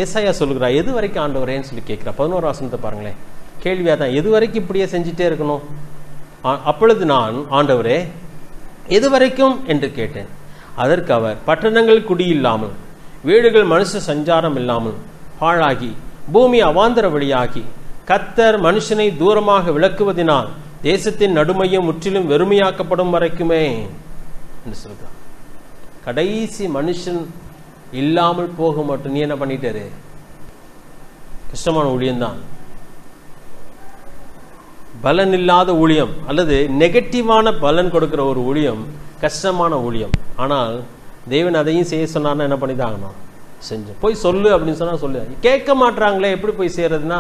ஏசாயா சொல்லுகிறார், எது வரைக்கும் ஆண்டவரேன்னு சொல்லி கேட்குறா. 11ஆம் வசனத்தை பாருங்களேன். கேள்வியாக தான், எது வரைக்கும் இப்படியே செஞ்சுட்டே இருக்கணும்? அப்பொழுது நான், ஆண்டவரே எது வரைக்கும் என்று கேட்டேன். அதற்கு அவர், பட்டணங்கள் குடியில்லாமல் வீடுகள் மனுஷ சஞ்சாரம் இல்லாமல் பாழாகி பூமி அவாந்தர வழியாகி கர்த்தர் மனுஷனை தூரமாக விலக்குவதினால் தேசத்தின் நடுமையும் முற்றிலும் வெறுமையாக்கப்படும் வரைக்குமே என்று சொல்கிறார். கடைசி மனுஷன் இல்லாமல் போக மட்டும் நீ என்ன பண்ணிட்டாரு? கஷ்டமான ஊழியம்தான், பலன் இல்லாத ஊழியம், அல்லது நெகட்டிவான பலன் கொடுக்கிற ஒரு ஊழியம் கஷ்டமான ஊழியம். ஆனால் தேவன் அதையும் செய்ய சொன்னார்னா என்ன பண்ணிதான் ஆகணும்? செஞ்சு போய் சொல்லு அப்படின்னு சொன்னா சொல்லு. கேட்க மாட்டாங்களே, எப்படி போய் செய்யறதுன்னா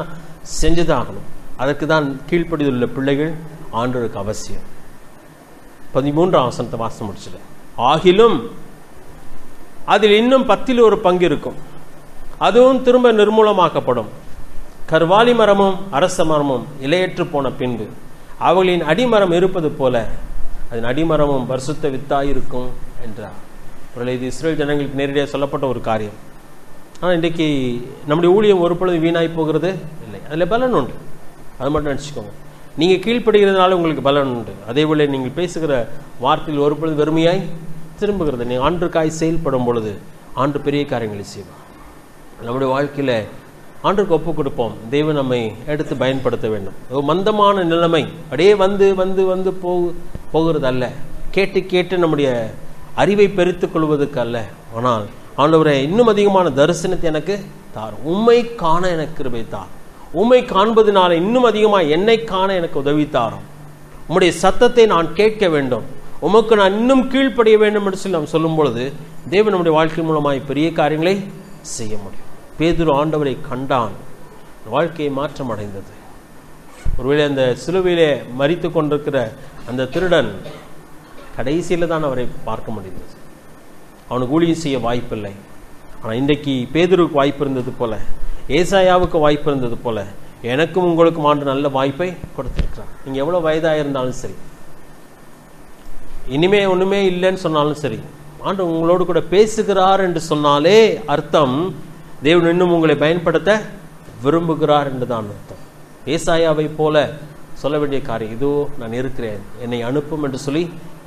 செஞ்சுதான் ஆகணும். அதற்கு தான் கீழ்ப்படியுள்ள பிள்ளைகள் ஆண்டவருக்கு அவசியம். 13ஆம் வசனத்தை வாசம் முடிச்சது. ஆகிலும் அதில் இன்னும் 10 ஒரு பங்கு இருக்கும், அதுவும் திரும்ப நிர்மூலமாக்கப்படும். கர்வாலி மரமும் அரச மரமும் இலையற்று போன பின்பு அவர்களின் அடிமரம் இருப்பது போல அதன் அடிமரமும் பரிசுத்த வித்தாயிருக்கும் என்றார். இது இஸ்ரேல் ஜனங்களுக்கு நேரடியாக சொல்லப்பட்ட ஒரு காரியம். ஆனால் இன்றைக்கு நம்முடைய ஊழியம் ஒரு பொழுது வீணாய் போகிறது இல்லை, அதில் பலன் உண்டு. அது மட்டும் நினச்சிக்கோங்க. நீங்கள் கீழ்ப்படுகிறதுனால உங்களுக்கு பலன் உண்டு. அதே போல நீங்கள் பேசுகிற வார்த்தையில் ஒரு பொழுது வெறுமையாய் திரும்புகிறது. நீங்கள் ஆண்டுக்காய் செயல்படும் பொழுது ஆண்டு பெரிய காரியங்களை செய்வார். நம்முடைய வாழ்க்கையில் ஆண்டுக்கு ஒப்பு கொடுப்போம். தெய்வம் நம்மை எடுத்து பயன்படுத்த வேண்டும். மந்தமான நிலைமை அப்படியே வந்து வந்து வந்து போகிறது அல்ல, கேட்டு கேட்டு நம்முடைய அறிவை பெருத்துக் கொள்வதற்கு அல்ல. ஆனால் ஆண்டவரே இன்னும் அதிகமான தரிசனத்தை எனக்கு தாரும், உம்மை காண எனக்கு கிருபை தாரும், உம்மை காண்பதனால இன்னும் அதிகமாக என்னை காண எனக்கு உதவி தாரும், உம்முடைய சத்தத்தை நான் கேட்க வேண்டும், உமக்கு நான் இன்னும் கீழ்ப்படிய வேண்டும் என்று சொல்லி நாம் சொல்லும் பொழுது தேவன் நம்முடைய வாழ்க்கை மூலமாய் பெரிய காரியங்களை செய்ய முடியும். பேதுரு ஆண்டவரை கண்டான், வாழ்க்கையை மாற்றம் அடைந்தது. ஒருவேளை அந்த சிலுவையிலே மரித்து கொண்டிருக்கிற அந்த திருடன் கடைசியில் தான் அவரை பார்க்க முடிந்தது. அவனுக்கு ஊழியம் செய்ய வாய்ப்பில்லை. ஆனால் இன்றைக்கு பேதுருவுக்கு வாய்ப்பு இருந்தது போல, ஏசாயாவுக்கு வாய்ப்பு இருந்தது போல, எனக்கும் உங்களுக்கும் ஆண்டு நல்ல வாய்ப்பை கொடுத்திருக்கிறார். நீங்கள் எவ்வளோ வயதாக இருந்தாலும் சரி, இனிமே ஒன்றுமே இல்லைன்னு சொன்னாலும் சரி, ஆண்டு உங்களோடு கூட பேசுகிறார் என்று சொன்னாலே அர்த்தம் தேவன் இன்னும் உங்களை பயன்படுத்த விரும்புகிறார் என்று தான் அர்த்தம். ஏசாயாவை போல சொல்ல வேண்டிய காரியம், இதோ நான் இருக்கிறேன், என்னை அனுப்பும் என்று சொல்லி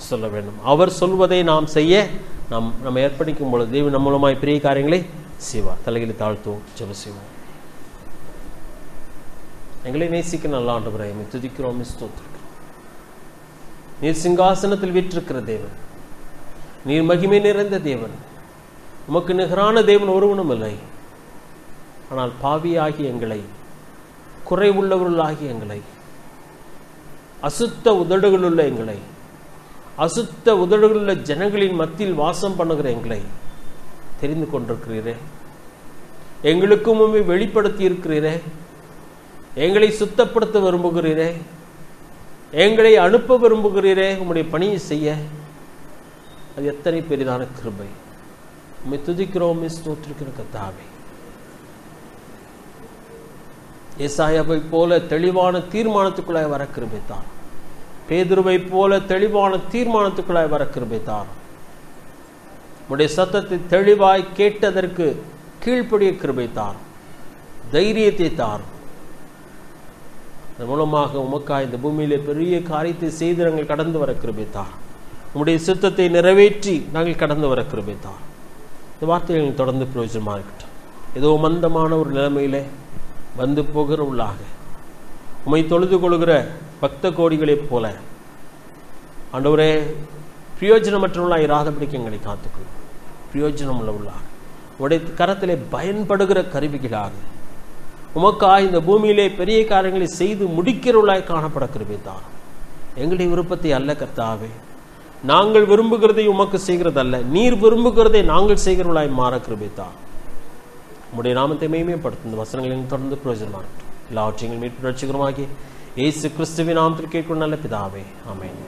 சொல்ல வேண்டும். அவர் சொல்வதை நாம் செய்ய நம்ம ஏற்படுத்தும் பொழுது தேவன் நம் மூலமாய் பெரிய காரியங்களை செய்வார். தலைகளை தாழ்த்துவோம், ஜெபம் செய்வோம். எங்களை நேசிக்க நல்ல ஆண்டவரே, துதிக்கிறோம், ஸ்தோத்திரிக்கிறோம். நீர் சிங்காசனத்தில் வீற்றிருக்கிற தேவன், நீர் மகிமை நிறைந்த தேவன், உமக்கு நிகரான தேவன் ஒருவனும் இல்லை. ஆனால் பாவியாகி எங்களை, குறைவுள்ளவர்களாகி எங்களை, அசுத்த உதடுகளுள்ள எங்களை, அசுத்த உதடுகளுள்ள ஜனங்களின் மத்தியில் வாசம் பண்ணுகிற எங்களை தெரிந்து கொண்டிருக்கிறீரே, எங்களுக்கும் உம்மை வெளிப்படுத்தி இருக்கிறீரே, எங்களை சுத்தப்படுத்த விரும்புகிறீரே, எங்களை அனுப்ப விரும்புகிறீரே, உம்முடைய பணியை செய்ய. அது எத்தனை பெரிதான கிருபை. உம்மை துதிக்கிறோம், ஸ்தோத்திரிக்கிற கர்த்தாவே. ஏசாயாவை போல தெளிவான தீர்மானத்துக்குள்ளாய் வர கிருபைத்தார். பேதுருவை போல தெளிவான தீர்மானத்துக்குள்ளாய் வர கிருபைத்தார். உம்முடைய சத்தத்தை தெளிவாய் கேட்டதற்கு கீழ்ப்படிய கிருபைத்தார், தைரியத்தை தார். அதன் மூலமாக உமக்காய் இந்த பூமியிலே பெரிய காரியத்தை செய்து நாங்கள் கடந்து வர கிருபைத்தார். உம்முடைய சித்தத்தை நிறைவேற்றி நாங்கள் கடந்து வர கிருபைத்தார். இந்த வார்த்தைகள் தொடர்ந்து பிரயோஜனமாக இருக்கட்டும். ஏதோ மந்தமான ஒரு நிலைமையிலே வந்து போகிற உள்ளாக உம்மை தொழுது கொள்கிற பக்த கோடிகளைப் போல ஆண்டவரே பிரயோஜனமற்றவர்களாக இராதபடிக்கு எங்களை காத்துக்கொள்ளும். பிரயோஜனம் உள்ளவர்களாக உடைய கரத்திலே பயன்படுகிற கருவிகளாக உமக்காய் இந்த பூமியிலே பெரிய காரியங்களை செய்து முடிக்கிறவர்களாய் காணப்பட கிருபைத்தார். எங்களுடைய விருப்பத்தை அல்ல கர்த்தாவே, நாங்கள் விரும்புகிறதை உமக்கு செய்கிறதல்ல, நீர் விரும்புகிறதை நாங்கள் செய்கிறவர்களாய் மாற கிருபைத்தார். உம்முடைய நாமத்தை மேன்மைப்படுத்தும் இந்த வசனங்களில் தொடர்ந்து பிரயோஜனமாக இருக்கட்டும். எல்லாவற்றையும் மீட்பு ரட்சகருமாகிய இயேசு கிறிஸ்துவின் நாமத்தில் கேட்கும் நல்ல பிதாவே, ஆமென்.